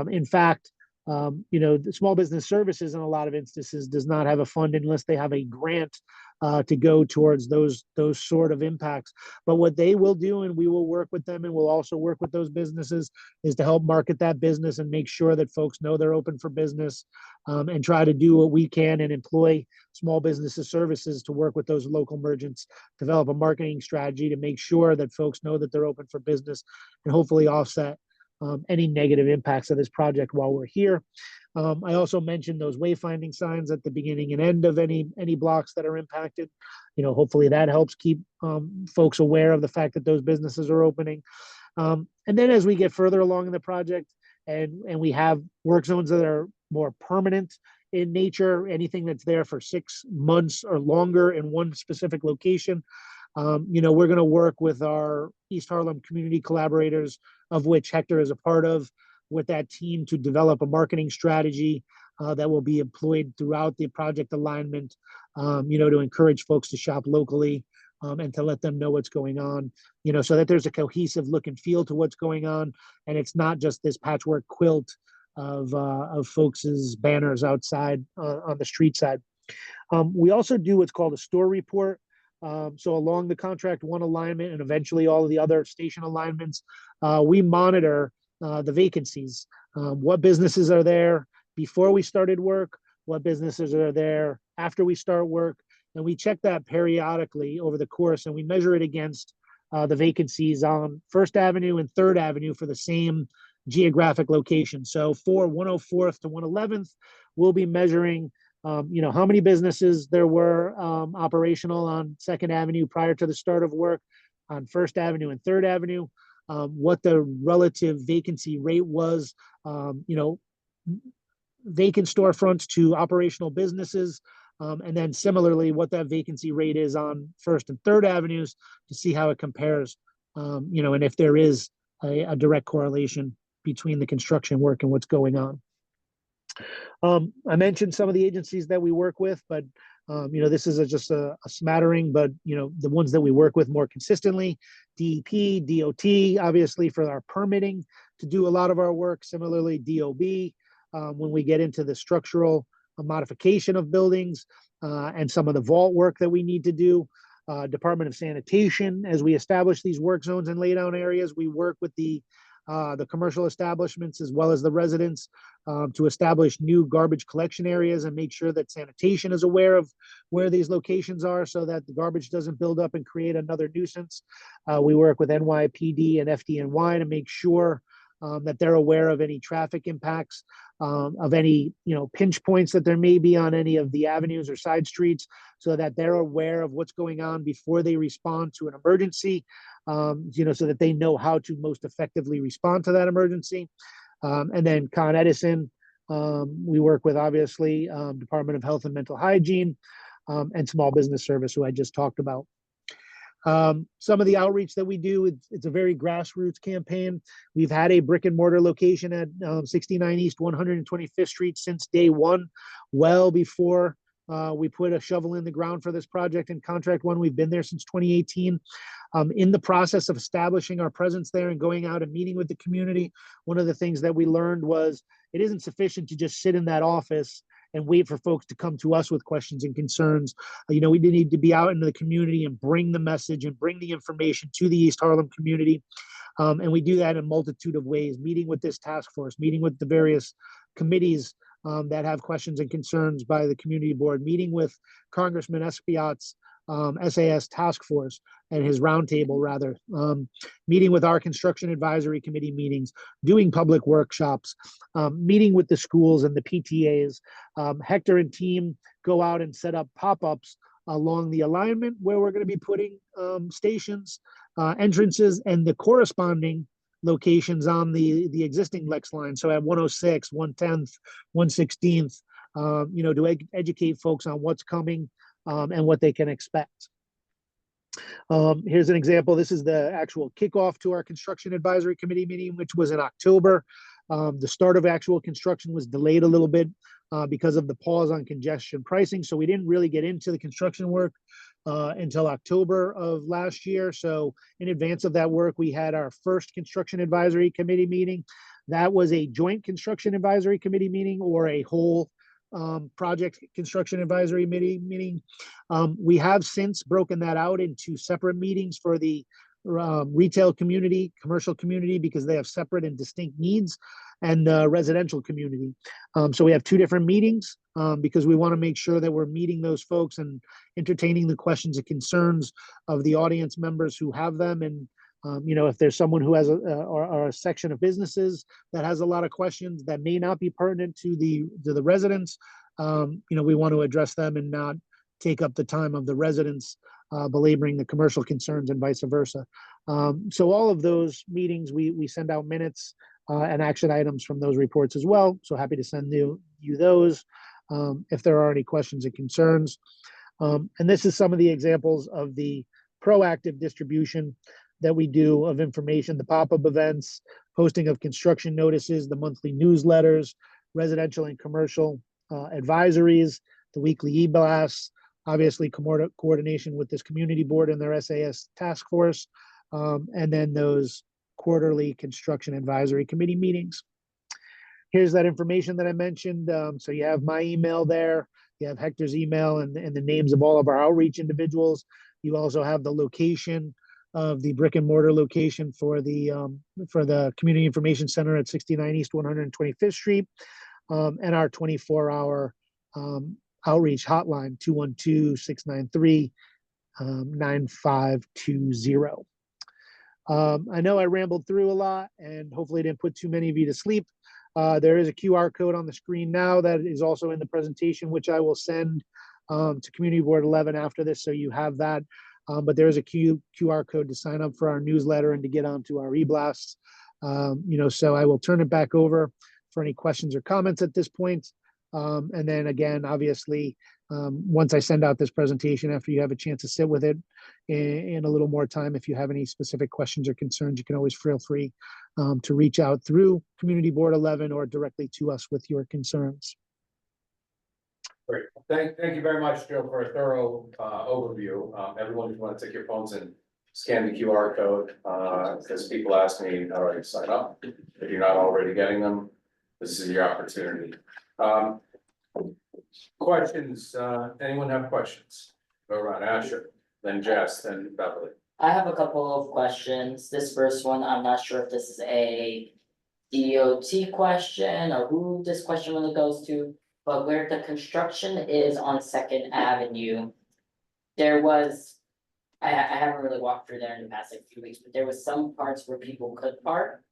In fact, the small business services in a lot of instances does not have a fund unless they have a grant to go towards those sort of impacts. But what they will do, and we will work with them and we'll also work with those businesses, is to help market that business and make sure that folks know they're open for business, and try to do what we can and employ small businesses services to work with those local merchants, develop a marketing strategy to make sure that folks know that they're open for business and hopefully offset any negative impacts of this project while we're here. I also mentioned those wayfinding signs at the beginning and end of any blocks that are impacted. Hopefully that helps keep folks aware of the fact that those businesses are opening. And then as we get further along in the project and we have work zones that are more permanent in nature, anything that's there for 6 months or longer in one specific location, we're going to work with our East Harlem community collaborators, of which Hector is a part of, with that team to develop a marketing strategy that will be employed throughout the project alignment, to encourage folks to shop locally and to let them know what's going on, so that there's a cohesive look and feel to what's going on. And it's not just this patchwork quilt of folks' banners outside on the street side. We also do what's called a store report. So along the contract one alignment and eventually all of the other station alignments, we monitor the vacancies. What businesses are there before we started work? What businesses are there after we start work? And we check that periodically over the course, and we measure it against the vacancies on First Avenue and Third Avenue for the same geographic location. So for 104th to 111th, we'll be measuring, how many businesses there were operational on Second Avenue prior to the start of work, on First Avenue and Third Avenue, what the relative vacancy rate was, vacant storefronts to operational businesses, and then similarly what that vacancy rate is on First and Third Avenues to see how it compares, and if there is a direct correlation between the construction work and what's going on. I mentioned some of the agencies that we work with, but this is just a smattering, but the ones that we work with more consistently: DEP, DOT, obviously for our permitting to do a lot of our work. Similarly, DOB, when we get into the structural modification of buildings and some of the vault work that we need to do. Department of Sanitation, as we establish these work zones and laydown areas, we work with the commercial establishments as well as the residents to establish new garbage collection areas and make sure that sanitation is aware of where these locations are so that the garbage doesn't build up and create another nuisance. We work with NYPD and FDNY to make sure that they're aware of any traffic impacts, of any pinch points that there may be on any of the avenues or side streets, so that they're aware of what's going on before they respond to an emergency, so that they know how to most effectively respond to that emergency. And then Con Edison, we work with obviously Department of Health and Mental Hygiene, and Small Business Service, who I just talked about. Some of the outreach that we do, it's a very grassroots campaign. We've had a brick and mortar location at 69 East 125th Street since day one, well before we put a shovel in the ground for this project and contract one. We've been there since 2018. In the process of establishing our presence there and going out and meeting with the community, one of the things that we learned was it isn't sufficient to just sit in that office and wait for folks to come to us with questions and concerns. We need to be out into the community and bring the message and bring the information to the East Harlem community. And we do that in a multitude of ways, meeting with this task force, meeting with the various committees that have questions and concerns by the community board, meeting with Congressman Espaillat's SAS task force and his roundtable, rather, meeting with our construction advisory committee meetings, doing public workshops, meeting with the schools and the PTAs. Hector and team go out and set up pop-ups along the alignment where we're going to be putting stations, entrances, and the corresponding locations on the existing Lex line. So at 106, 110th, 116th, to educate folks on what's coming and what they can expect. Here's an example. This is the actual kickoff to our construction advisory committee meeting, which was in October. The start of actual construction was delayed a little bit because of the pause on congestion pricing. So we didn't really get into the construction work until October of last year. So in advance of that work, we had our first construction advisory committee meeting. That was a joint construction advisory committee meeting or a whole project construction advisory meeting. We have since broken that out into separate meetings for the retail community, commercial community, because they have separate and distinct needs, and the residential community. So we have two different meetings because we want to make sure that we're meeting those folks and entertaining the questions and concerns of the audience members who have them. And if there's someone who has a section of businesses that has a lot of questions that may not be pertinent to the residents, we want to address them and not take up the time of the residents, belaboring the commercial concerns and vice versa. So all of those meetings, we send out minutes and action items from those reports as well. So happy to send you those if there are any questions and concerns. And this is some of the examples of the proactive distribution that we do of information: the pop-up events, posting of construction notices, the monthly newsletters, residential and commercial advisories, the weekly e-blasts, obviously coordination with this community board and their SAS task force, and then those quarterly construction advisory committee meetings. Here's that information that I mentioned. So you have my email there, you have Hector's email and the names of all of our outreach individuals. You also have the location of the brick and mortar location for the Community Information Center at 69 East 125th Street, and our 24-hour outreach hotline, 212-693-9520. I know I rambled through a lot and hopefully didn't put too many of you to sleep. There is a QR code on the screen now that is also in the presentation, which I will send to Community Board 11 after this, so you have that. But there is a QR code to sign up for our newsletter and to get onto our e-blasts. So I will turn it back over for any questions or comments at this point. And then again, obviously, once I send out this presentation, after you have a chance to sit with it in a little more time, if you have any specific questions or concerns, you can always feel free to reach out through Community Board 11 or directly to us with your concerns. Great. Thank you very much, Joe, for a thorough overview. Everyone, if you want to take your phones and scan the QR code, because people ask me, how do I sign up? If you're not already getting them, this is your opportunity. Questions, anyone have questions? Go around, Asher, then Jess, then Beverly. I have a couple of questions. This first one, I'm not sure if this is a DOT question or who this question really goes to, but where the construction is on Second Avenue. There was, I haven't really walked through there in the past like few weeks, but there was some parts where people could park.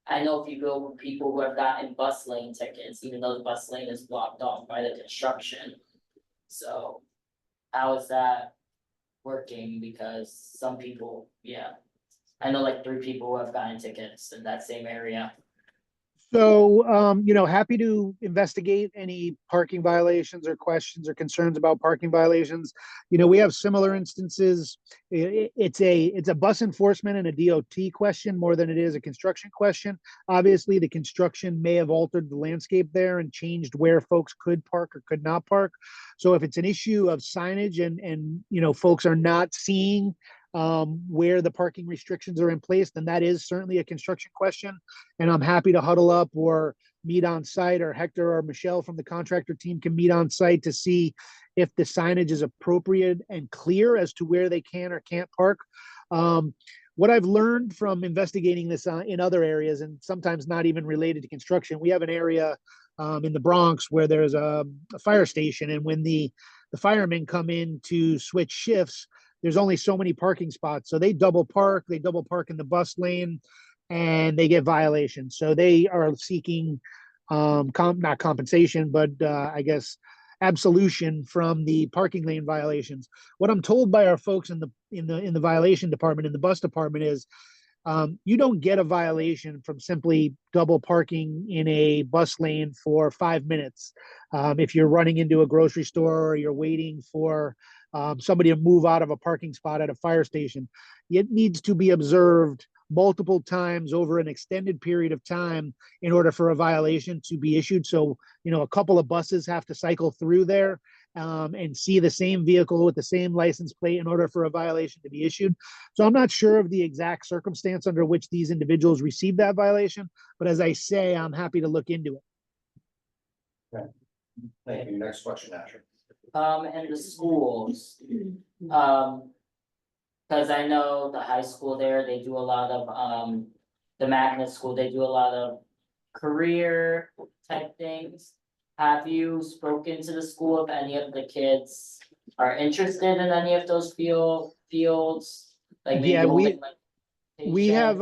I know if you go with people who have gotten bus lane tickets, even though the bus lane is blocked off by the construction. So how is that working? Because some people, yeah, I know like 3 people who have gotten tickets in that same area. So, happy to investigate any parking violations or questions or concerns about parking violations. We have similar instances. It's a bus enforcement and a DOT question more than it is a construction question. Obviously, the construction may have altered the landscape there and changed where folks could park or could not park. So if it's an issue of signage and folks are not seeing where the parking restrictions are in place, then that is certainly a construction question. And I'm happy to huddle up or meet on site, or Hector or Michelle from the contractor team can meet on site to see if the signage is appropriate and clear as to where they can or can't park. What I've learned from investigating this in other areas, and sometimes not even related to construction, we have an area in the Bronx where there's a fire station, and when the firemen come in to switch shifts, there's only so many parking spots. So they double park in the bus lane, and they get violations. So they are seeking not compensation, but I guess absolution from the parking lane violations. What I'm told by our folks in the violation department, in the bus department, is you don't get a violation from simply double parking in a bus lane for 5 minutes. If you're running into a grocery store or you're waiting for somebody to move out of a parking spot at a fire station, it needs to be observed multiple times over an extended period of time in order for a violation to be issued. So, a couple of buses have to cycle through there and see the same vehicle with the same license plate in order for a violation to be issued. So I'm not sure of the exact circumstance under which these individuals received that violation, but as I say, I'm happy to look into it. Okay. Thank you. Next question, Asher. And the schools, cause I know the high school there, they do a lot of, the magnet school, they do a lot of career type things. Have you spoken to the school if any of the kids are interested in any of those fields? Like maybe Yeah, holding, like, we have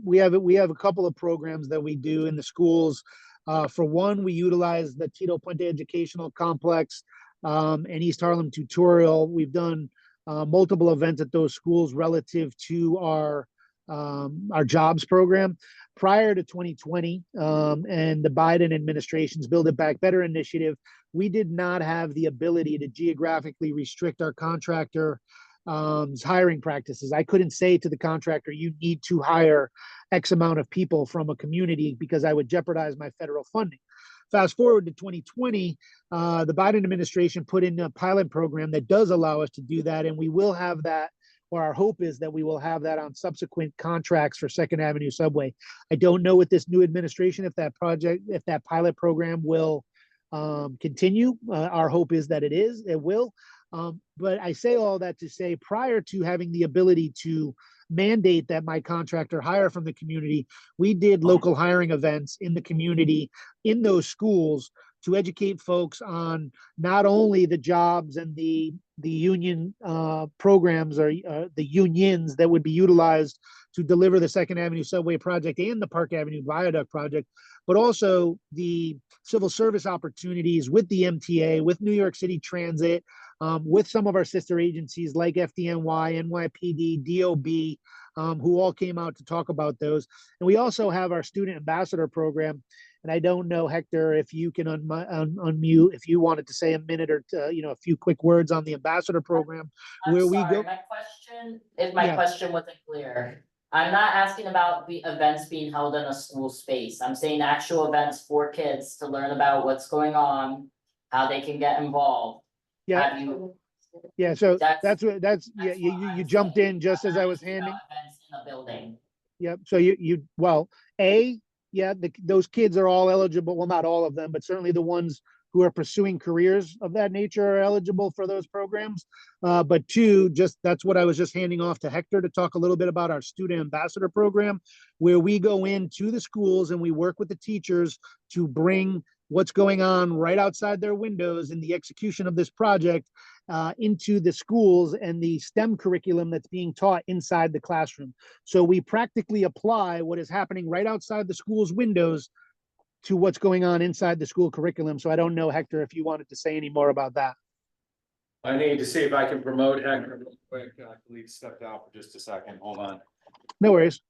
we have a couple of programs that we do in the schools. For one, we utilize the Tito Puente Educational Complex and East Harlem Tutorial. We've done multiple events at those schools relative to our jobs program. Prior to 2020 and the Biden administration's Build It Back Better initiative, we did not have the ability to geographically restrict our contractor hiring practices. I couldn't say to the contractor, you need to hire X amount of people from a community, because I would jeopardize my federal funding. Fast forward to 2020, the Biden administration put in a pilot program that does allow us to do that, and we will have that, or our hope is that we will have that on subsequent contracts for Second Avenue Subway. I don't know with this new administration if that pilot program will continue. Our hope is that it will. But I say all that to say, prior to having the ability to mandate that my contractor hire from the community, we did local hiring events in the community, in those schools, to educate folks on not only the jobs and the union programs, or the unions that would be utilized to deliver the Second Avenue Subway project and the Park Avenue Viaduct project, but also the civil service opportunities with the MTA, with New York City Transit, with some of our sister agencies like FDNY, NYPD, DOB, who all came out to talk about those. And we also have our student ambassador program. And I don't know, Hector, if you can unmute, if you wanted to say a minute or a few quick words on the ambassador program, where we go. My question, if my Yeah. question wasn't clear, I'm not asking about the events being held in a school space. I'm saying actual events for kids to learn about what's going on, how they can get involved. Yeah. Have you? Yeah. So That's yeah, what you I'm jumped saying. in just I'm as not I was asking about handing. Events in a building. Yep. So those kids are all eligible. Well, not all of them, but certainly the ones who are pursuing careers of that nature are eligible for those programs. But two, that's what I was just handing off to Hector to talk a little bit about our student ambassador program, where we go into the schools and we work with the teachers to bring what's going on right outside their windows in the execution of this project into the schools and the STEM curriculum that's being taught inside the classroom. So we practically apply what is happening right outside the school's windows to what's going on inside the school curriculum. So I don't know, Hector, if you wanted to say any more about that. I need to see if I can promote Hector real quick. I believe stepped out for just a second. Hold on. No worries.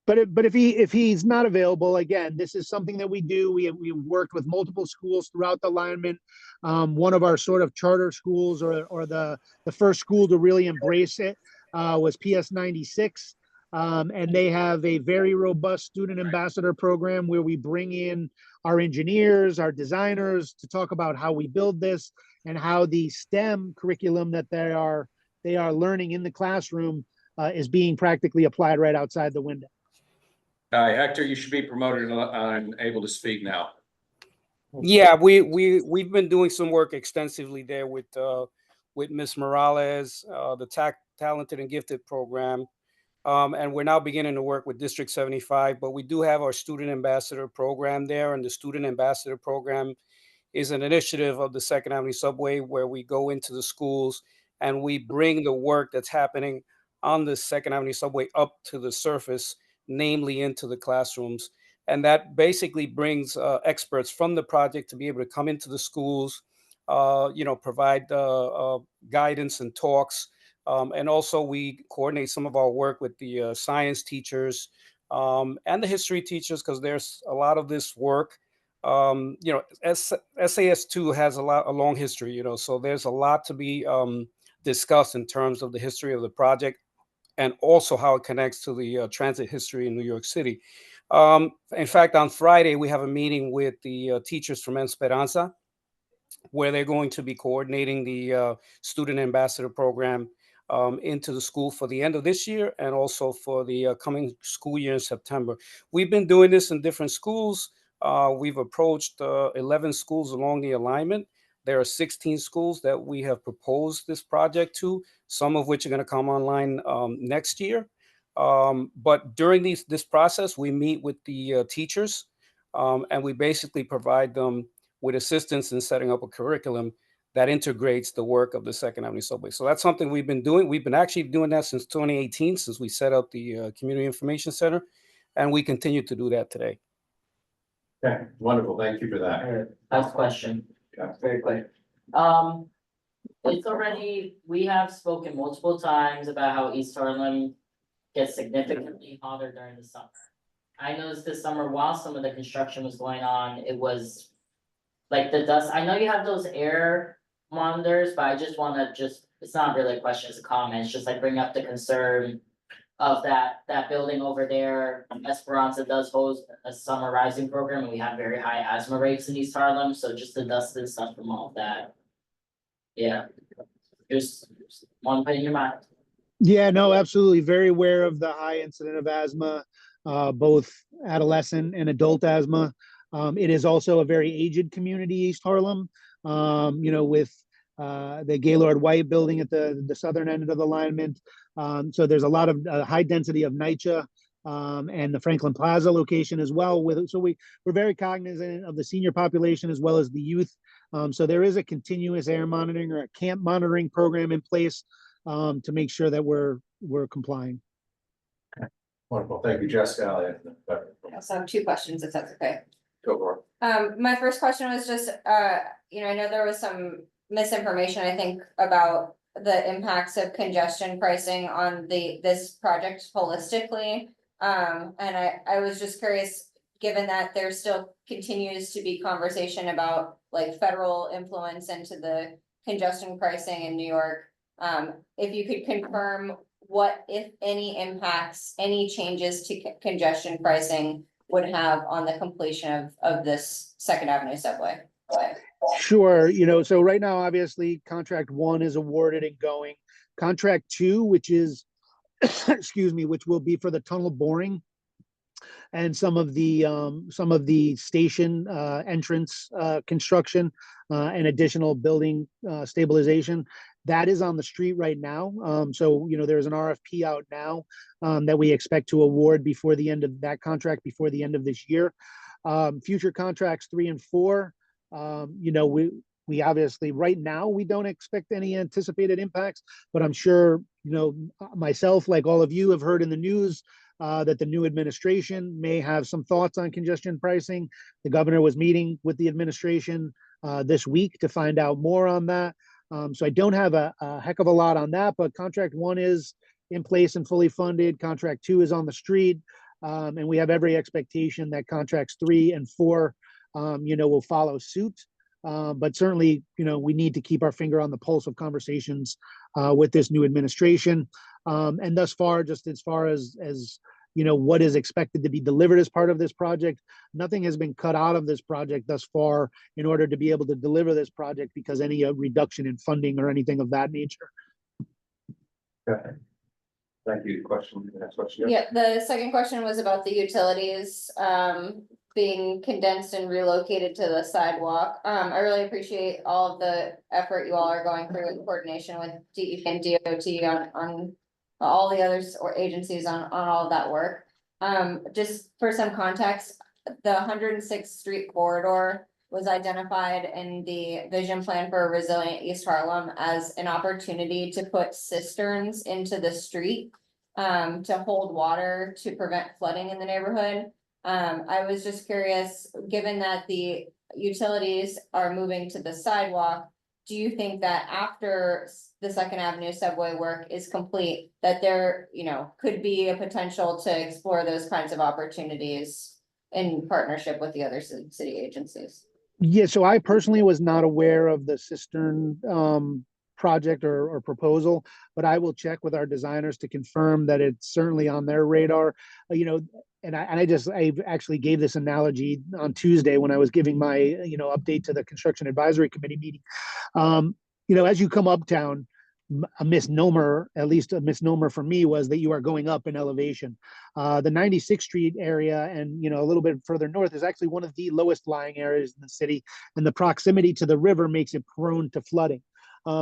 But if he's not available, again, this is something that we do. We worked with multiple schools throughout the alignment. One of our sort of charter schools, or the first school to really embrace it, was PS 96. And they have a very robust student ambassador program where we bring in our engineers, our designers to talk about how we build this and how the STEM curriculum that they are learning in the classroom is being practically applied right outside the window. Hi, Hector, you should be promoted and able to speak now. Yeah, we've been doing some work extensively there with Miss Morales, the Talented and Gifted program. And we're now beginning to work with District 75, but we do have our student ambassador program there. And the student ambassador program is an initiative of the Second Avenue Subway where we go into the schools and we bring the work that's happening on the Second Avenue Subway up to the surface, namely into the classrooms. And that basically brings experts from the project to be able to come into the schools, provide guidance and talks. And also we coordinate some of our work with the science teachers and the history teachers, because there's a lot of this work. SAS2 has a long history, so there's a lot to be discussed in terms of the history of the project and also how it connects to the transit history in New York City. In fact, on Friday, we have a meeting with the teachers from Esperanza, where they're going to be coordinating the student ambassador program into the school for the end of this year and also for the coming school year in September. We've been doing this in different schools. We've approached 11 schools along the alignment. There are 16 schools that we have proposed this project to, some of which are going to come online next year. But during this process, we meet with the teachers and we basically provide them with assistance in setting up a curriculum that integrates the work of the Second Avenue Subway. So that's something we've been doing. We've been actually doing that since 2018, since we set up the Community Information Center, and we continue to do that today. Okay, wonderful. Thank you for that. Last question, very quick. We have spoken multiple times about how East Harlem gets significantly hotter during the summer. I noticed this summer, while some of the construction was going on, it was like the dust. I know you have those air monitors, but I just wanna it's not really a question, it's a comment. It's just like bring up the concern of that building over there. Esperanza does host a summer rising program, and we have very high asthma rates in East Harlem, so just the dust and stuff from all of that. Yeah, just one put in your mind. Yeah, no, absolutely. Very aware of the high incident of asthma, both adolescent and adult asthma. It is also a very aged community, East Harlem, with the Gaylord White building at the southern end of the alignment. So there's a lot of high density of NYCHA and the Franklin Plaza location as well. So we're very cognizant of the senior population as well as the youth. So there is a continuous air monitoring or a camp monitoring program in place to make sure that we're complying. Wonderful. Thank you, Jessica. I also have two questions, if that's okay. Go for it. My first question was just, I know there was some misinformation, I think, about the impacts of congestion pricing on this project holistically. And I was just curious, given that there still continues to be conversation about like federal influence into the congestion pricing in New York. If you could confirm what, if any, impacts, any changes to congestion pricing would have on the completion of this Second Avenue subway. Sure, so right now, obviously, contract 1 is awarded and going. Contract 2, which is, excuse me, which will be for the tunnel boring and some of the station entrance construction and additional building stabilization. That is on the street right now. So, there's an RFP out now that we expect to award before the end of that contract, before the end of this year. Future contracts 3 and 4, we obviously right now we don't expect any anticipated impacts, but I'm sure, myself, like all of you, have heard in the news that the new administration may have some thoughts on congestion pricing. The governor was meeting with the administration this week to find out more on that. So I don't have a heck of a lot on that, but contract 1 is in place and fully funded. Contract 2 is on the street. And we have every expectation that contracts 3 and 4, will follow suit. But certainly, we need to keep our finger on the pulse of conversations with this new administration. And thus far, just as far as what is expected to be delivered as part of this project, nothing has been cut out of this project thus far in order to be able to deliver this project because any reduction in funding or anything of that nature. Okay. Thank you. Question, next question. Yeah, the second question was about the utilities being condensed and relocated to the sidewalk. I really appreciate all of the effort you all are going through in coordination with DEP and DOT on all the others or agencies on all of that work. Just for some context, the 106th Street corridor was identified in the vision plan for resilient East Harlem as an opportunity to put cisterns into the street to hold water to prevent flooding in the neighborhood. I was just curious, given that the utilities are moving to the sidewalk, do you think that after the Second Avenue subway work is complete, that there, could be a potential to explore those kinds of opportunities in partnership with the other city agencies? Yeah, so I personally was not aware of the cistern project or proposal, but I will check with our designers to confirm that it's certainly on their radar. And I actually gave this analogy on Tuesday when I was giving my update to the construction advisory committee meeting. As you come uptown, a misnomer, at least a misnomer for me, was that you are going up in elevation. The 96th Street area and a little bit further north is actually one of the lowest lying areas in the city, and the proximity to the river makes it prone to flooding.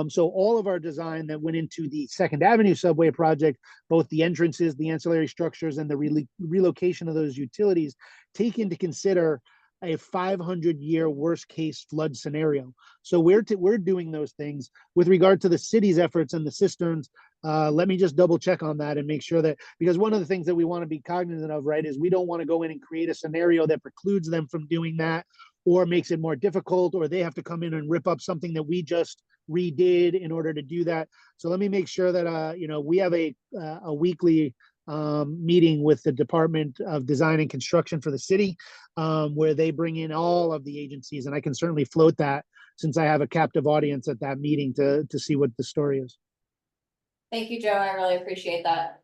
So all of our design that went into the Second Avenue subway project, both the entrances, the ancillary structures, and the relocation of those utilities, take into consider a 500-year worst case flood scenario. So we're doing those things. With regard to the city's efforts and the cisterns, let me just double check on that and make sure that, because one of the things that we want to be cognizant of, right, is we don't want to go in and create a scenario that precludes them from doing that or makes it more difficult, or they have to come in and rip up something that we just redid in order to do that. So let me make sure that we have a weekly meeting with the Department of Design and Construction for the city, where they bring in all of the agencies, and I can certainly float that since I have a captive audience at that meeting to see what the story is. Thank you, Joe. I really appreciate that.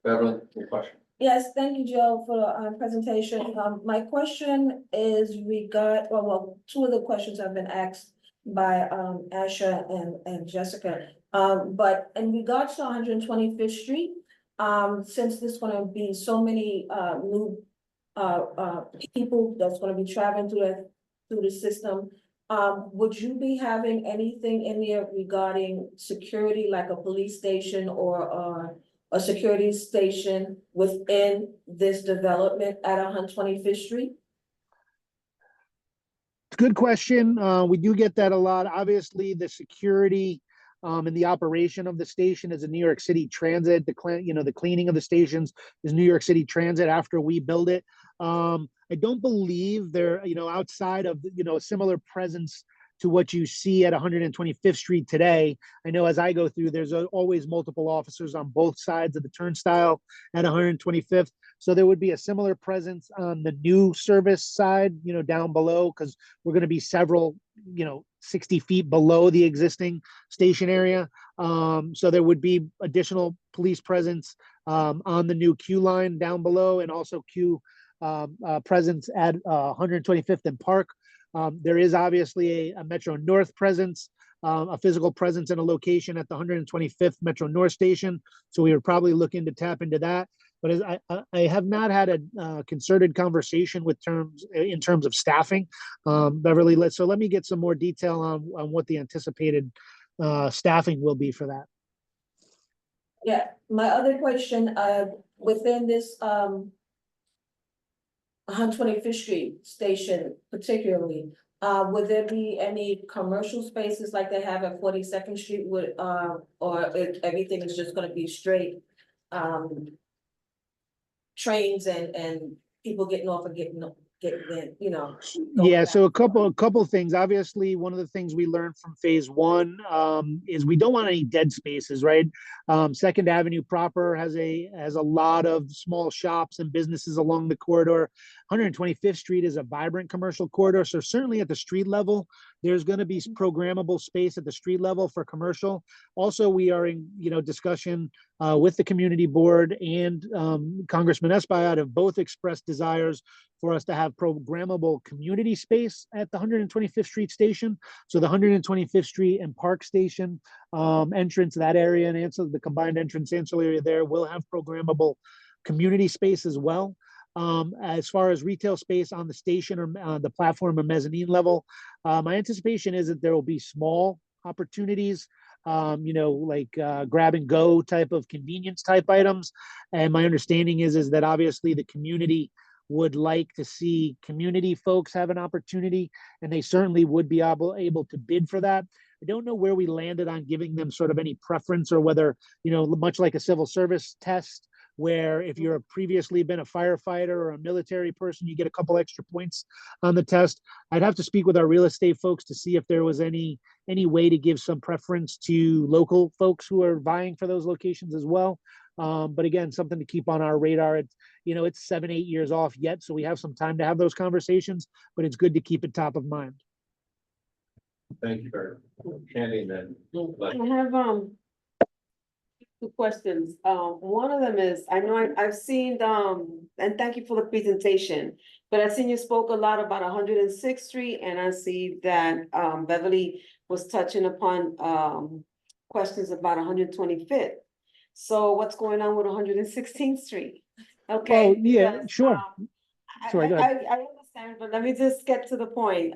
Beverly, your question. Yes, thank you, Joe, for the presentation. My question is well, two of the questions have been asked by Asha and Jessica. But in regards to 125th Street, since there's gonna be so many new people that's gonna be traveling through the system, would you be having anything in there regarding security, like a police station or a security station within this development at 125th Street? Good question. We do get that a lot. Obviously, the security and the operation of the station is a New York City Transit. The cleaning of the stations is New York City Transit after we build it. I don't believe they're, outside of, a similar presence to what you see at 125th Street today. I know as I go through, there's always multiple officers on both sides of the turnstile at 125th. So there would be a similar presence on the new service side, down below, because we're going to be several, 60 feet below the existing station area. So there would be additional police presence on the new Q line down below, and also Q presence at 125th and Park. There is obviously a Metro North presence, a physical presence in a location at the 125th Metro North station. So we would probably look into tap into that. But as I have not had a concerted conversation in terms of staffing, Beverly. So let me get some more detail on what the anticipated staffing will be for that. Yeah, my other question, within this, 125th Street station particularly, would there be any commercial spaces like they have at 42nd Street or if everything is just gonna be straight, trains and people getting off and getting in, Yeah, so a couple things. Obviously, one of the things we learned from phase one is we don't want any dead spaces, right? Second Avenue proper has a lot of small shops and businesses along the corridor. 125th Street is a vibrant commercial corridor, so certainly at the street level, there's going to be programmable space at the street level for commercial. Also, we are in discussion with the community board, and Congressman Espaillat have both expressed desires for us to have programmable community space at the 125th Street station. So the 125th Street and Park Station entrance, that area, and the combined entrance ancillary there will have programmable community space as well. As far as retail space on the station or the platform or mezzanine level, my anticipation is that there will be small opportunities, like grab and go type of convenience type items. And my understanding is that obviously the community would like to see community folks have an opportunity, and they certainly would be able to bid for that. I don't know where we landed on giving them sort of any preference, or whether, much like a civil service test, where if you're previously been a firefighter or a military person, you get a couple extra points on the test. I'd have to speak with our real estate folks to see if there was any way to give some preference to local folks who are vying for those locations as well. But again, something to keep on our radar. It's 7-8 years off yet, so we have some time to have those conversations, but it's good to keep it top of mind. Thank you very much. Candy, and then. I have, two questions. One of them is, I know I've seen, and thank you for the presentation, but I've seen you spoke a lot about 106th Street, and I see that, Beverly was touching upon, questions about 125th. So what's going on with 116th Street? Okay. Oh, yeah, because, sure. Sorry, go ahead. I understand, but let me just get to the point.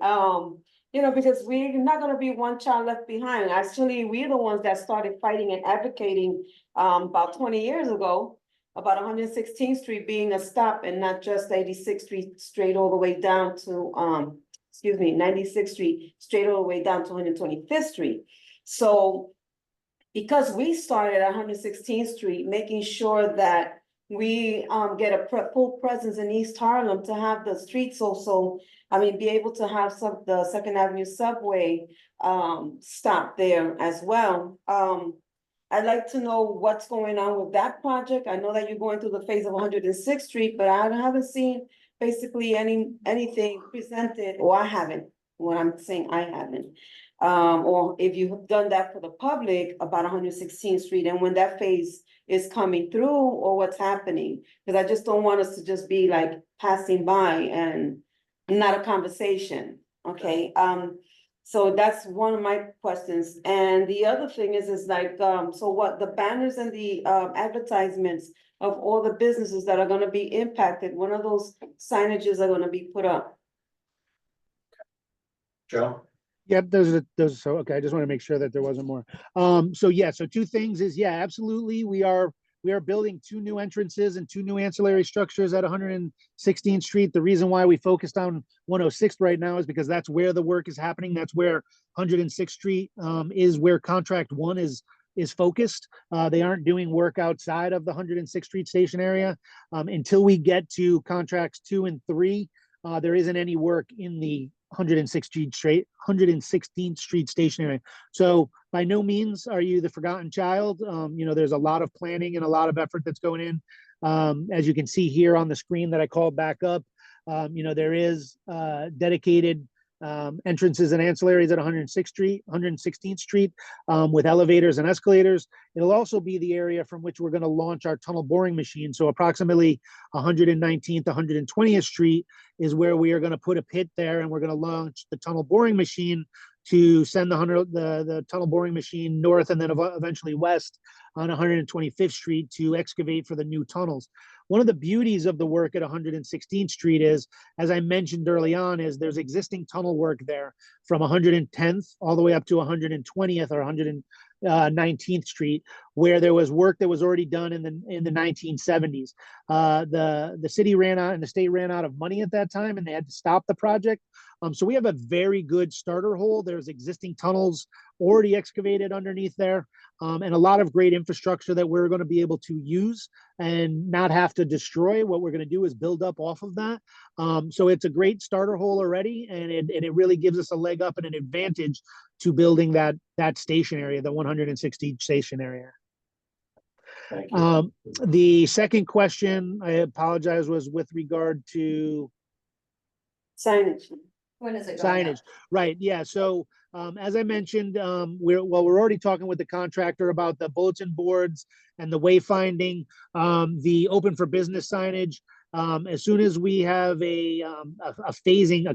Because we're not gonna be one child left behind. Actually, we're the ones that started fighting and advocating about 20 years ago about 116th Street being a stop and not just 86th Street straight all the way down to 96th Street straight all the way down to 125th Street. So because we started at 116th Street, making sure that we get a full presence in East Harlem to have the streets also, be able to have the Second Avenue subway stop there as well. I'd like to know what's going on with that project. I know that you're going through the phase of 106th Street, but I haven't seen basically anything presented, or I haven't. What I'm saying, I haven't. Or if you have done that for the public about 116th Street and when that phase is coming through, or what's happening, because I just don't want us to just be like passing by and not a conversation. Okay. So that's one of my questions. And the other thing is like, so what the banners and the advertisements of all the businesses that are going to be impacted, one of those signages are going to be put up. Joe? Yep, those. So, okay, I just want to make sure that there wasn't more. So two things is, yeah, absolutely. We are we are building 2 new entrances and 2 new ancillary structures at 116th Street. The reason why we focused on 106th right now is because that's where the work is happening. That's where 106th Street is where contract 1 is focused. They aren't doing work outside of the 106th Street station area. Until we get to contracts 2 and 3, there isn't any work in the 116th Street station area. So by no means are you the forgotten child. There's a lot of planning and a lot of effort that's going in. As you can see here on the screen that I called back up, there is dedicated entrances and ancillaries at 116th Street with elevators and escalators. It'll also be the area from which we're going to launch our tunnel boring machine. So approximately 119th, 120th Street is where we are going to put a pit there, and we're going to launch the tunnel boring machine to send the tunnel boring machine north and then eventually west on 125th Street to excavate for the new tunnels. One of the beauties of the work at 116th Street is, as I mentioned early on, is there's existing tunnel work there from 110th all the way up to 120th or 119th Street, where there was work that was already done in the 1970s. The city ran out and the state ran out of money at that time, and they had to stop the project. So we have a very good starter hole. There's existing tunnels already excavated underneath there, and a lot of great infrastructure that we're going to be able to use and not have to destroy. What we're going to do is build up off of that. So it's a great starter hole already, and it really gives us a leg up and an advantage to building that station area, the 160 station area. Thank you. The second question, I apologize, was with regard to Signage. When is it going up? signage. Right, yeah, so as I mentioned, we're already talking with the contractor about the bulletin boards and the wayfinding, the open for business signage. As soon as we have a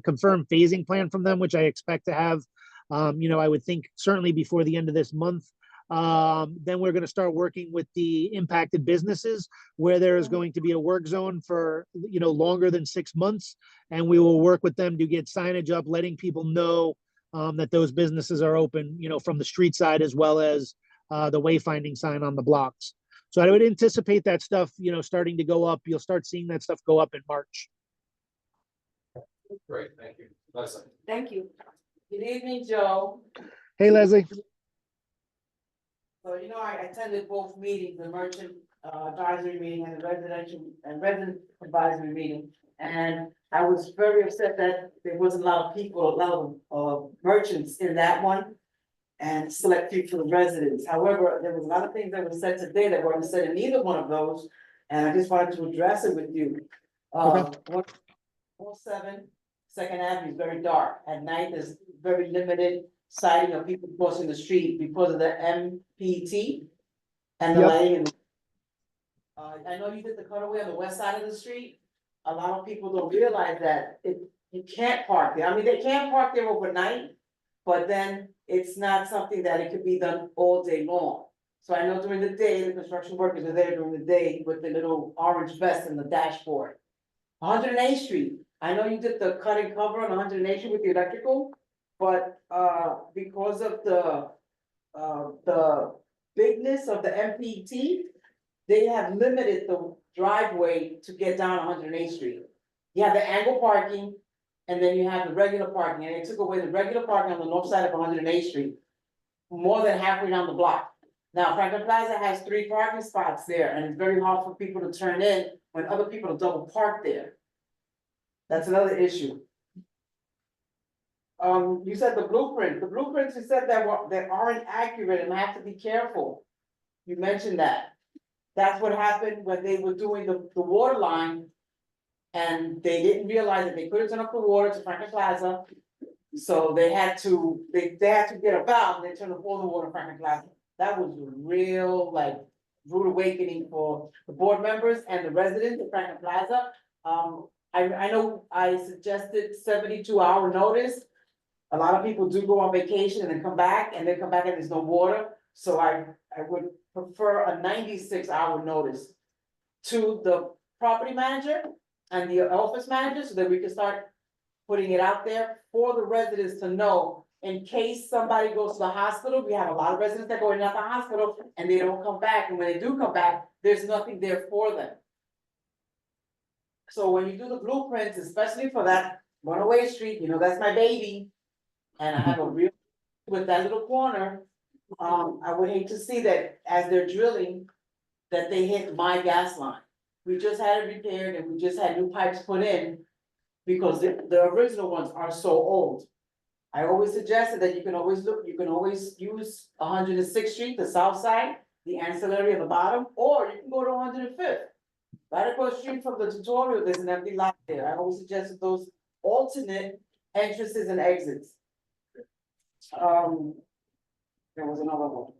confirmed phasing plan from them, which I expect to have, I would think certainly before the end of this month, then we're going to start working with the impacted businesses where there is going to be a work zone for, longer than 6 months. And we will work with them to get signage up, letting people know that those businesses are open, from the street side as well as the wayfinding sign on the blocks. So I would anticipate that stuff, starting to go up. You'll start seeing that stuff go up in March. Great, thank you. Leslie. Thank you. Good evening, Joe. Hey, Leslie. So, I attended both meetings, the merchant advisory meeting and the resident advisory meeting. And I was very upset that there wasn't a lot of people, a lot of merchants in that one. And select few for the residents. However, there was a lot of things that were said today that weren't said in either one of those. And I just wanted to address it with you. 107 Second Avenue is very dark. At night, there's very limited sighting of people crossing the street because of the MPT and the Yep. lighting. I know you did the cutaway on the west side of the street. A lot of people don't realize that you can't park there. I mean, they can't park there overnight, but then it's not something that it could be done all day long. So I know during the day, the construction workers are there during the day with the little orange vest and the dashboard. 108th Street, I know you did the cut and cover on 108th Street with the electrical, but because of the bigness of the MPT, they have limited the driveway to get down 108th Street. You have the angle parking, and then you have the regular parking, and they took away the regular parking on the north side of 108th Street. More than halfway down the block. Now, Franklin Plaza has 3 parking spots there, and it's very hard for people to turn in when other people are double parked there. That's another issue. You said the blueprints you said that aren't accurate and have to be careful. You mentioned that. That's what happened when they were doing the water line. And they didn't realize that they couldn't turn up the water to Franklin Plaza. So they had to get a valve, and they turned all the water to Franklin Plaza. That was a real, rude awakening for the board members and the residents of Franklin Plaza. I know I suggested 72-hour notice. A lot of people do go on vacation and then come back, and there's no water. So I would prefer a 96-hour notice to the property manager and the office manager, so that we can start putting it out there for the residents to know in case somebody goes to the hospital. We have a lot of residents that go in and out the hospital and they don't come back, and when they do come back, there's nothing there for them. So when you do the blueprints, especially for that 108 Street, that's my baby. And I have a real, with that little corner, I would hate to see that as they're drilling, that they hit my gas line. We just had it repaired and we just had new pipes put in, because the original ones are so old. I always suggested that you can always use 106th Street, the south side, the ancillary at the bottom, or you can go to 105th. Right across the street from the tutorial, there's an empty lot there. I always suggested those alternate entrances and exits. There was another one.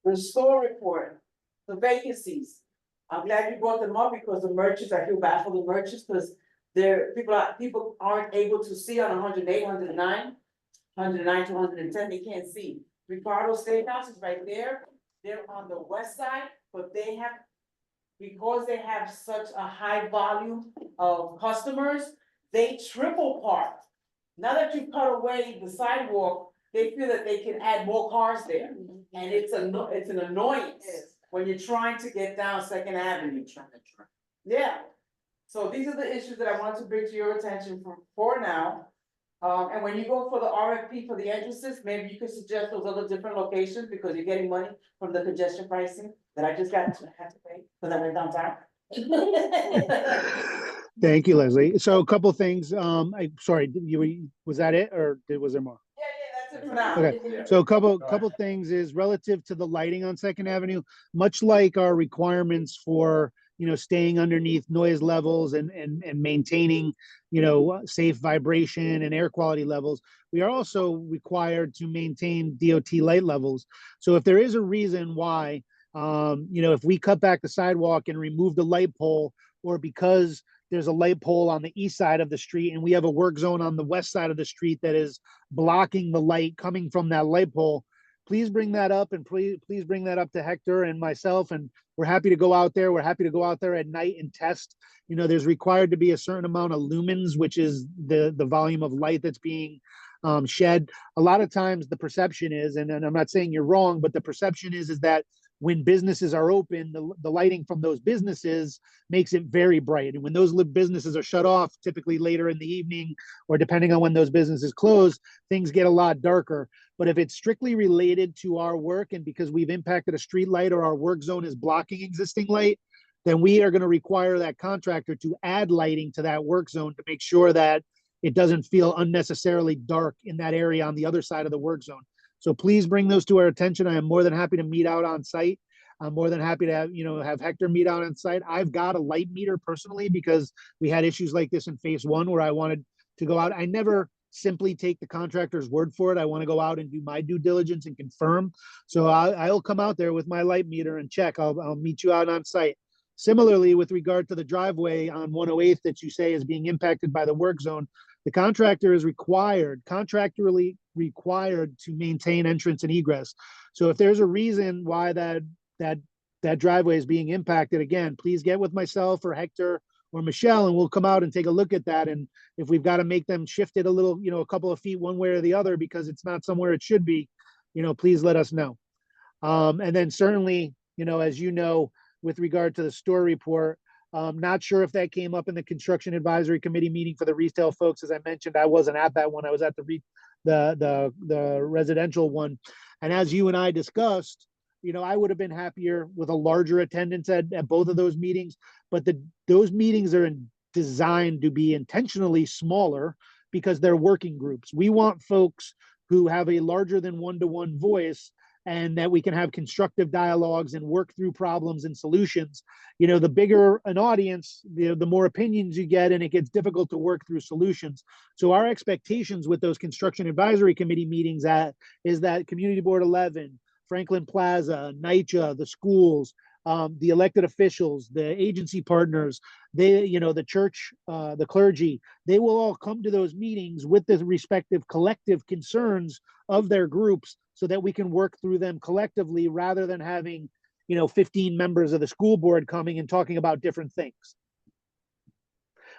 The store report, the vacancies. I'm glad you brought them up, because the merchants, I feel bad for the merchants, because people aren't able to see on 108, 109, 109 to 110, they can't see. Ricardo Steakhouse is right there. They're on the west side, but because they have such a high volume of customers, they triple park. Now that you cut away the sidewalk, they feel that they can add more cars there. And it's an annoyance when you're trying to get down Second Avenue. Yeah, so these are the issues that I want to bring to your attention for now. And when you go for the RFP for the entrances, maybe you could suggest those other different locations, because you're getting money from the congestion pricing that I just had to pay, because I went downtown. Thank you, Leslie. So a couple things. Sorry, was that it, or was there more? Yeah, that's it for now. Okay, so a couple things is relative to the lighting on Second Avenue, much like our requirements for, staying underneath noise levels and maintaining, safe vibration and air quality levels. We are also required to maintain DOT light levels. So if there is a reason why, if we cut back the sidewalk and remove the light pole, or because there's a light pole on the east side of the street and we have a work zone on the west side of the street that is blocking the light coming from that light pole, please bring that up, and please bring that up to Hector and myself, and we're happy to go out there. We're happy to go out there at night and test. There's required to be a certain amount of lumens, which is the volume of light that's being shed. A lot of times the perception is, and I'm not saying you're wrong, but the perception is that when businesses are open, the lighting from those businesses makes it very bright. And when those businesses are shut off, typically later in the evening, or depending on when those businesses close, things get a lot darker. But if it's strictly related to our work, and because we've impacted a street light or our work zone is blocking existing light, then we are going to require that contractor to add lighting to that work zone to make sure that it doesn't feel unnecessarily dark in that area on the other side of the work zone. So please bring those to our attention. I am more than happy to meet out on site. I'm more than happy to have Hector meet out on site. I've got a light meter personally, because we had issues like this in phase one where I wanted to go out. I never simply take the contractor's word for it. I want to go out and do my due diligence and confirm. So I'll come out there with my light meter and check. I'll meet you out on site. Similarly, with regard to the driveway on 108th that you say is being impacted by the work zone, the contractor is contractually required to maintain entrance and egress. So if there's a reason why that driveway is being impacted, again, please get with myself or Hector or Michelle, and we'll come out and take a look at that. And if we've got to make them shift it a little, a couple of feet one way or the other because it's not somewhere it should be, please let us know. And then certainly, as you know, with regard to the store report, not sure if that came up in the construction advisory committee meeting for the retail folks. As I mentioned, I wasn't at that one. I was at the residential one. And as you and I discussed, I would have been happier with a larger attendance at both of those meetings, but those meetings are designed to be intentionally smaller because they're working groups. We want folks who have a larger than one-to-one voice, and that we can have constructive dialogues and work through problems and solutions. The bigger an audience, the more opinions you get, and it gets difficult to work through solutions. So our expectations with those construction advisory committee meetings is that Community Board 11, Franklin Plaza, NYCHA, the schools, the elected officials, the agency partners, the church, the clergy, they will all come to those meetings with the respective collective concerns of their groups so that we can work through them collectively rather than having, 15 members of the school board coming and talking about different things.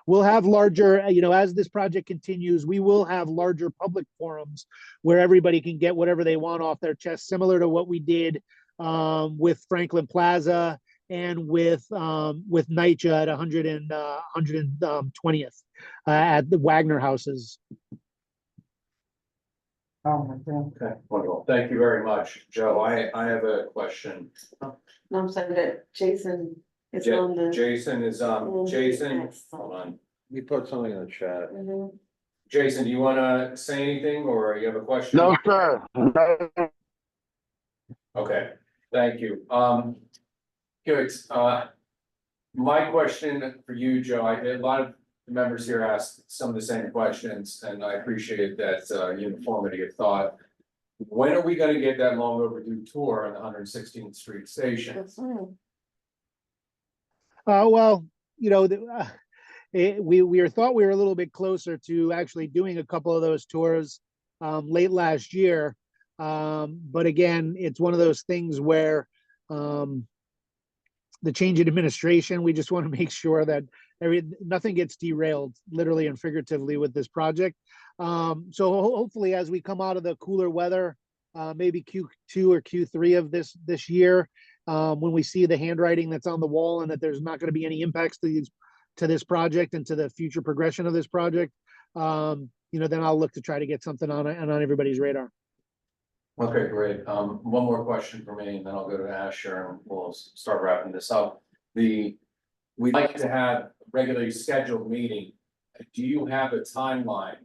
we'll have larger, as this project continues, we will have larger public forums where everybody can get whatever they want off their chest, similar to what we did with Franklin Plaza and with NYCHA at 120th at the Wagner houses. Okay, wonderful. Thank you very much. Joe, I have a question. No, I'm saying that Jason is Ja- on the. Jason is, Mhm. Jason, Yes. hold on. You put something in the chat. Mhm. Jason, do you wanna say anything or you have a question? No, sir. Okay, thank you. Good, my question for you, Joe, I had a lot of members here asked some of the same questions, and I appreciate that, uniformity of thought. When are we gonna get that long overdue tour on the 116th Street station? That's right. Well, we thought we were a little bit closer to actually doing a couple of those tours late last year. But again, it's one of those things where the change in administration, we just want to make sure that nothing gets derailed, literally and figuratively, with this project. So hopefully, as we come out of the cooler weather, maybe Q2 or Q3 of this year, when we see the handwriting that's on the wall and that there's not going to be any impacts to this project and to the future progression of this project, then I'll look to try to get something on everybody's radar. Okay, great. One more question for me, and then I'll go to Asher and we'll start wrapping this up. We'd like to have a regularly scheduled meeting. Do you have a timeline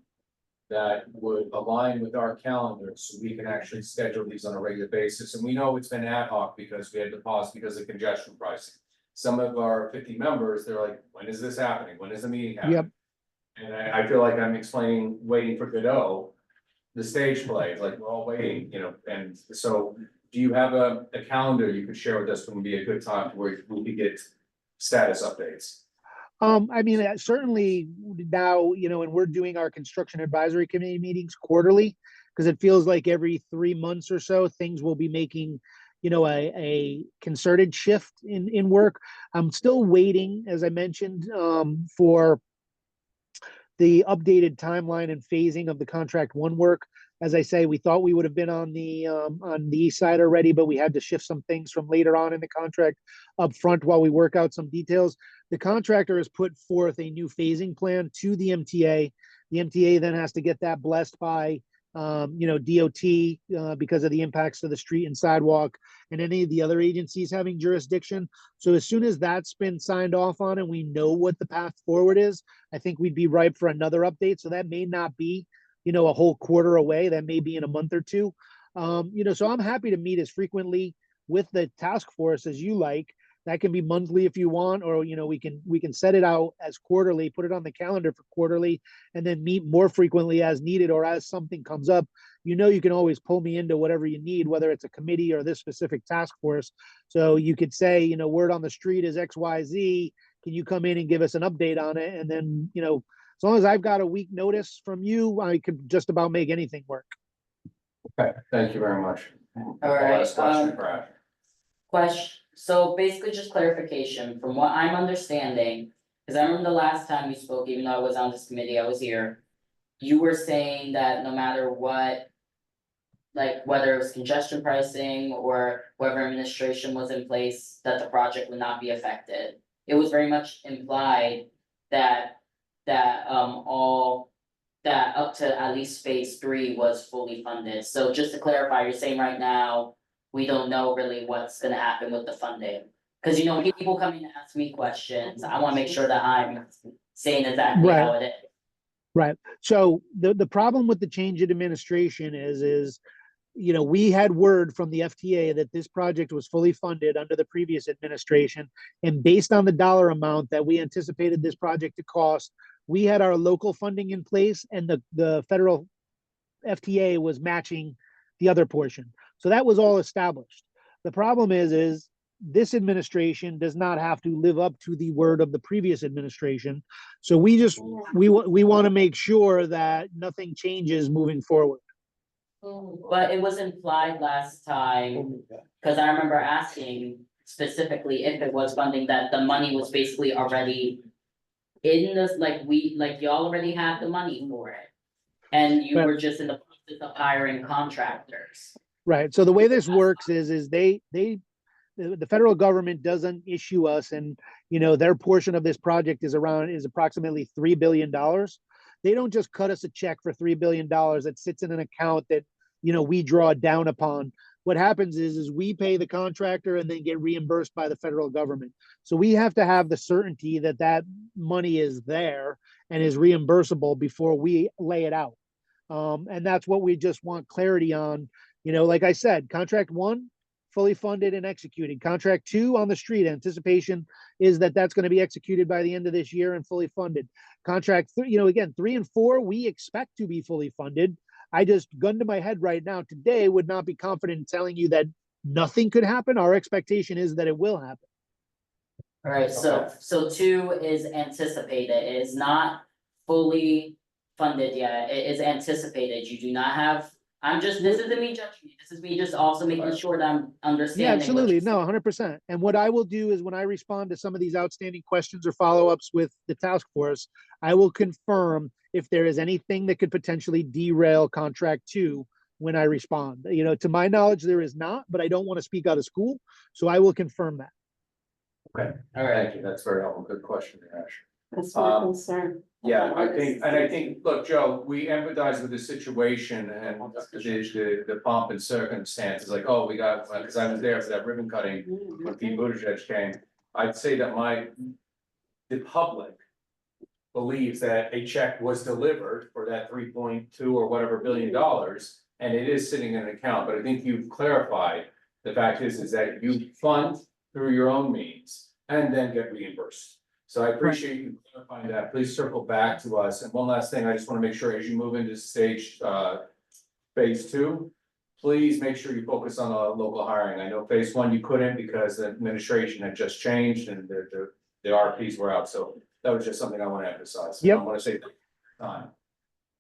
that would align with our calendar so we can actually schedule these on a regular basis? And we know it's been ad hoc because we had to pause because of congestion pricing. Some of our 50 members, they're like, when is this happening? When is the meeting happening? Yep. And I feel like I'm waiting for Godot, the stage play, like we're all waiting, and so do you have a calendar you could share with us when would be a good time where we could get status updates? I mean, certainly now, and we're doing our construction advisory committee meetings quarterly, because it feels like every 3 months or so, things will be making, a concerted shift in work. I'm still waiting, as I mentioned, for the updated timeline and phasing of the contract one work. As I say, we thought we would have been on the east side already, but we had to shift some things from later on in the contract up front while we work out some details. The contractor has put forth a new phasing plan to the MTA. The MTA then has to get that blessed by DOT because of the impacts to the street and sidewalk and any of the other agencies having jurisdiction. So as soon as that's been signed off on and we know what the path forward is, I think we'd be ripe for another update. So that may not be, a whole quarter away. That may be in a month or two. So I'm happy to meet as frequently with the task force as you like. That can be monthly if you want, or we can set it out as quarterly, put it on the calendar for quarterly, and then meet more frequently as needed, or as something comes up. You can always pull me into whatever you need, whether it's a committee or this specific task force. So you could say, word on the street is XYZ. Can you come in and give us an update on it? And then, as long as I've got a week notice from you, I could just about make anything work. Okay, thank you very much. All right, Last question for Asher. Question, so basically just clarification, from what I'm understanding, because I remember the last time we spoke, even though I was on this committee, I was here. You were saying that no matter what, like whether it was congestion pricing or whatever administration was in place, that the project would not be affected. It was very much implied that all that up to at least phase 3 was fully funded. So just to clarify, you're saying right now, we don't know really what's gonna happen with the funding. Cause people come in and ask me questions, I wanna make sure that I'm saying exactly how it is. Right. So the problem with the change in administration is, we had word from the FTA that this project was fully funded under the previous administration. And based on the dollar amount that we anticipated this project to cost, we had our local funding in place, and the federal FTA was matching the other portion. So that was all established. The problem is this administration does not have to live up to the word of the previous administration. So we want to make sure that nothing changes moving forward. But it was implied last time, cause I remember asking specifically if it was funding, that the money was basically already in this, like y'all already have the money for it. And you Right. were just in the process of hiring contractors. Right. So the way this works is the federal government doesn't issue us, and their portion of this project is approximately $3 billion. They don't just cut us a check for $3 billion that sits in an account that we draw down upon. What happens is we pay the contractor and then get reimbursed by the federal government. So we have to have the certainty that that money is there and is reimbursable before we lay it out. And that's what we just want clarity on. Like I said, contract 1, fully funded and executed. Contract 2 on the street, anticipation is that that's going to be executed by the end of this year and fully funded. Contract 3, again, 3 and 4, we expect to be fully funded. I just, gun to my head right now today, would not be confident in telling you that nothing could happen. Our expectation is that it will happen. Alright, so 2 is anticipated, it is not fully funded yet, it is anticipated, you do not have. This isn't me judging you, this is me just also making sure that I'm understanding. Yeah, what absolutely. you're No, 100%. And what I will do is when I respond to some of these outstanding questions or follow-ups with the task force, I will confirm if there is anything that could potentially derail contract 2 when I respond. To my knowledge, there is not, but I don't want to speak out of school. So I will confirm that. Okay, thank you. That's very helpful. Good question, Ash. That's my concern. Yeah, I think, look, Joe, we empathize with the situation and the pomp and circumstances, like, oh, we got, because I was there for that ribbon cutting when Pete Buttigieg came. I'd say that the public believes that a check was delivered for that 3.2 or whatever billion dollars, and it is sitting in an account, but I think you've clarified, the fact is that you fund through your own means and then get reimbursed. So I appreciate you clarifying that. Please circle back to us. And one last thing, I just want to make sure as you move into stage phase 2, please make sure you focus on local hiring. I know phase 1 you couldn't because the administration had just changed and the RFPs were out. So that was just something I want to emphasize. Yep. I want to say thank you for your time.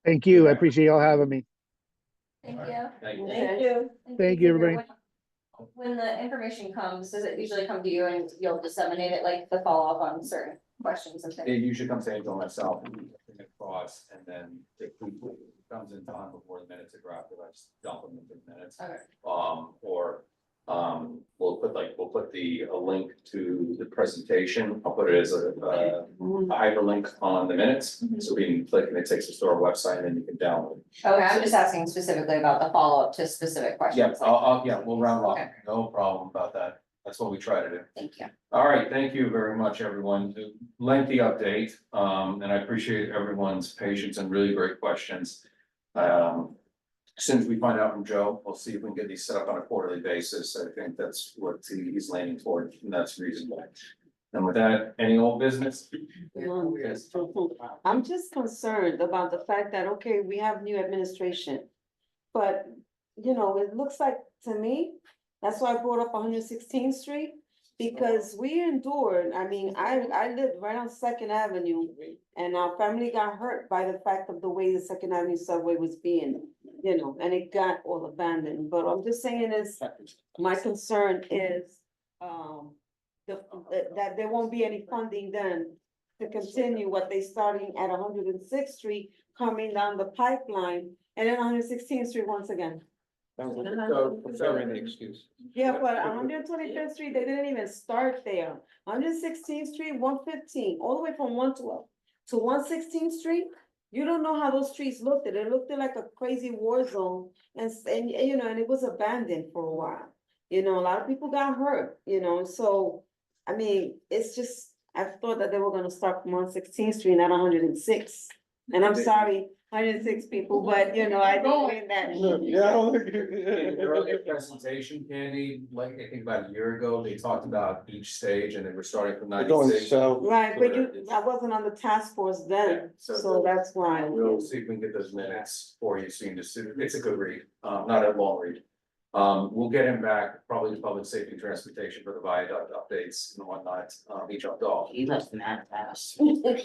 Thank you. I appreciate y'all having me. Thank All you. right, thank you. Thank you. Thank you, everybody. When the information comes, does it usually come to you and you'll disseminate it, like the follow-up on certain questions and It things? usually comes to Angel and myself and we bring it across and then it comes in time before the minutes are drafted. I just dump them into the minutes. Okay. We'll put a link to the presentation. I'll put it as a hyperlink on the minutes. So we can click and it takes us to our website and then you can download. Okay, I'm just asking specifically about the follow-up to specific questions. Yeah, we'll round off. Okay. No problem about that. That's what we try to do. Thank you. All right, thank you very much, everyone. Lengthy update, and I appreciate everyone's patience and really great questions. As soon as we find out from Joe, we'll see if we can get these set up on a quarterly basis. I think that's what he's leaning toward, and that's reasonable. And with that, any old business? Yes. I'm just concerned about the fact that, okay, we have new administration. But, it looks like to me, that's why I brought up 116th Street. Because we endured, I lived right on Second Avenue and our family got hurt by the fact of the way the Second Avenue subway was being, and it got all abandoned. But I'm just saying is, my concern is, that there won't be any funding then to continue what they starting at 106th Street, coming down the pipeline, and then 116th Street once again. The excuse. Yeah, but 125th Street, they didn't even start there. 116th Street, 115, all the way from 112 to 116th Street. You don't know how those streets looked. It looked like a crazy war zone and it was abandoned for a while. A lot of people got hurt, so, it's just, I thought that they were gonna start from 116th Street, not 106. And I'm sorry, 106 people, but I didn't mean that. In the earlier presentation, Candy, like I think about a year ago, they talked about each stage and they were starting from 96. Right, but I wasn't on the task force Yeah, then, so so that's why. We'll see if we can get those minutes for you, so you can just, it's a good read, not a long read. We'll get him back, probably to public safety and transportation for the viaduct updates and whatnot, he jumped off. He left mad fast. He did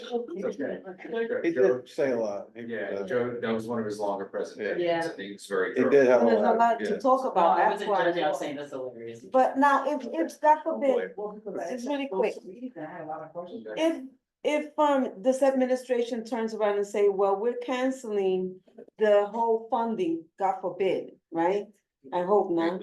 say a lot. Yeah, Joe, that was one of his longer presentations, Yeah. I think it's very. He did have a There's a lot. lot to talk Oh, about, I that's wasn't why. judging, I was saying that's hilarious. But now, if God forbid, it's really quick. If if, this administration turns around and say, well, we're canceling the whole funding, God forbid, right? I hope not.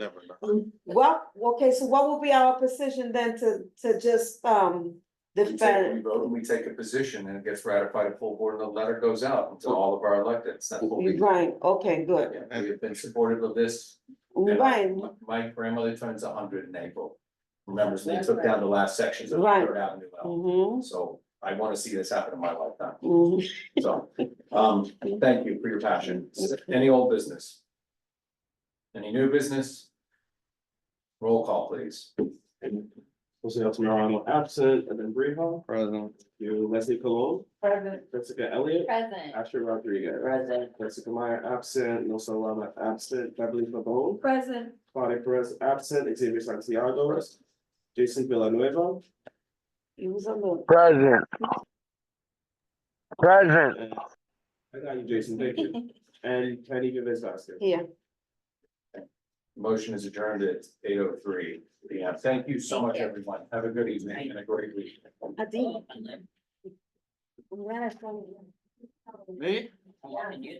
Well, okay, so what will be our position then to just, We defend? vote and we take a position and it gets ratified at full board and the letter goes out to all of our electeds. That's what we. Right, okay, good, Yeah, we have been supportive of this. And right, my grandmother turns 100 in April. Remember, they took down the last sections of Right. Third Avenue. mm-hmm, So I want to see this happen in my lifetime. mm-hmm. So, thank you for your passion. Any old business? Any new business? Roll call, please. Jose Altamirano absent, and then Brihal. President. You, Leslie Colon, Present. Jessica Elliott, Present. Asher Rodriguez. Present. Jessica Meyer absent, No Lama absent, Beverly Pabon, Present. Claudia Perez absent, Xavier Santiago, Jason Villanueva. He was on the. Present. Present. and- I got you, Jason, thank you. And Kenny Vives Vasquez. Yeah. Motion is adjourned at 8:03 p.m. Thank you so Thank much, you. everyone. Have a good evening and a great week. I think. I'm glad I saw you. Me? Yeah.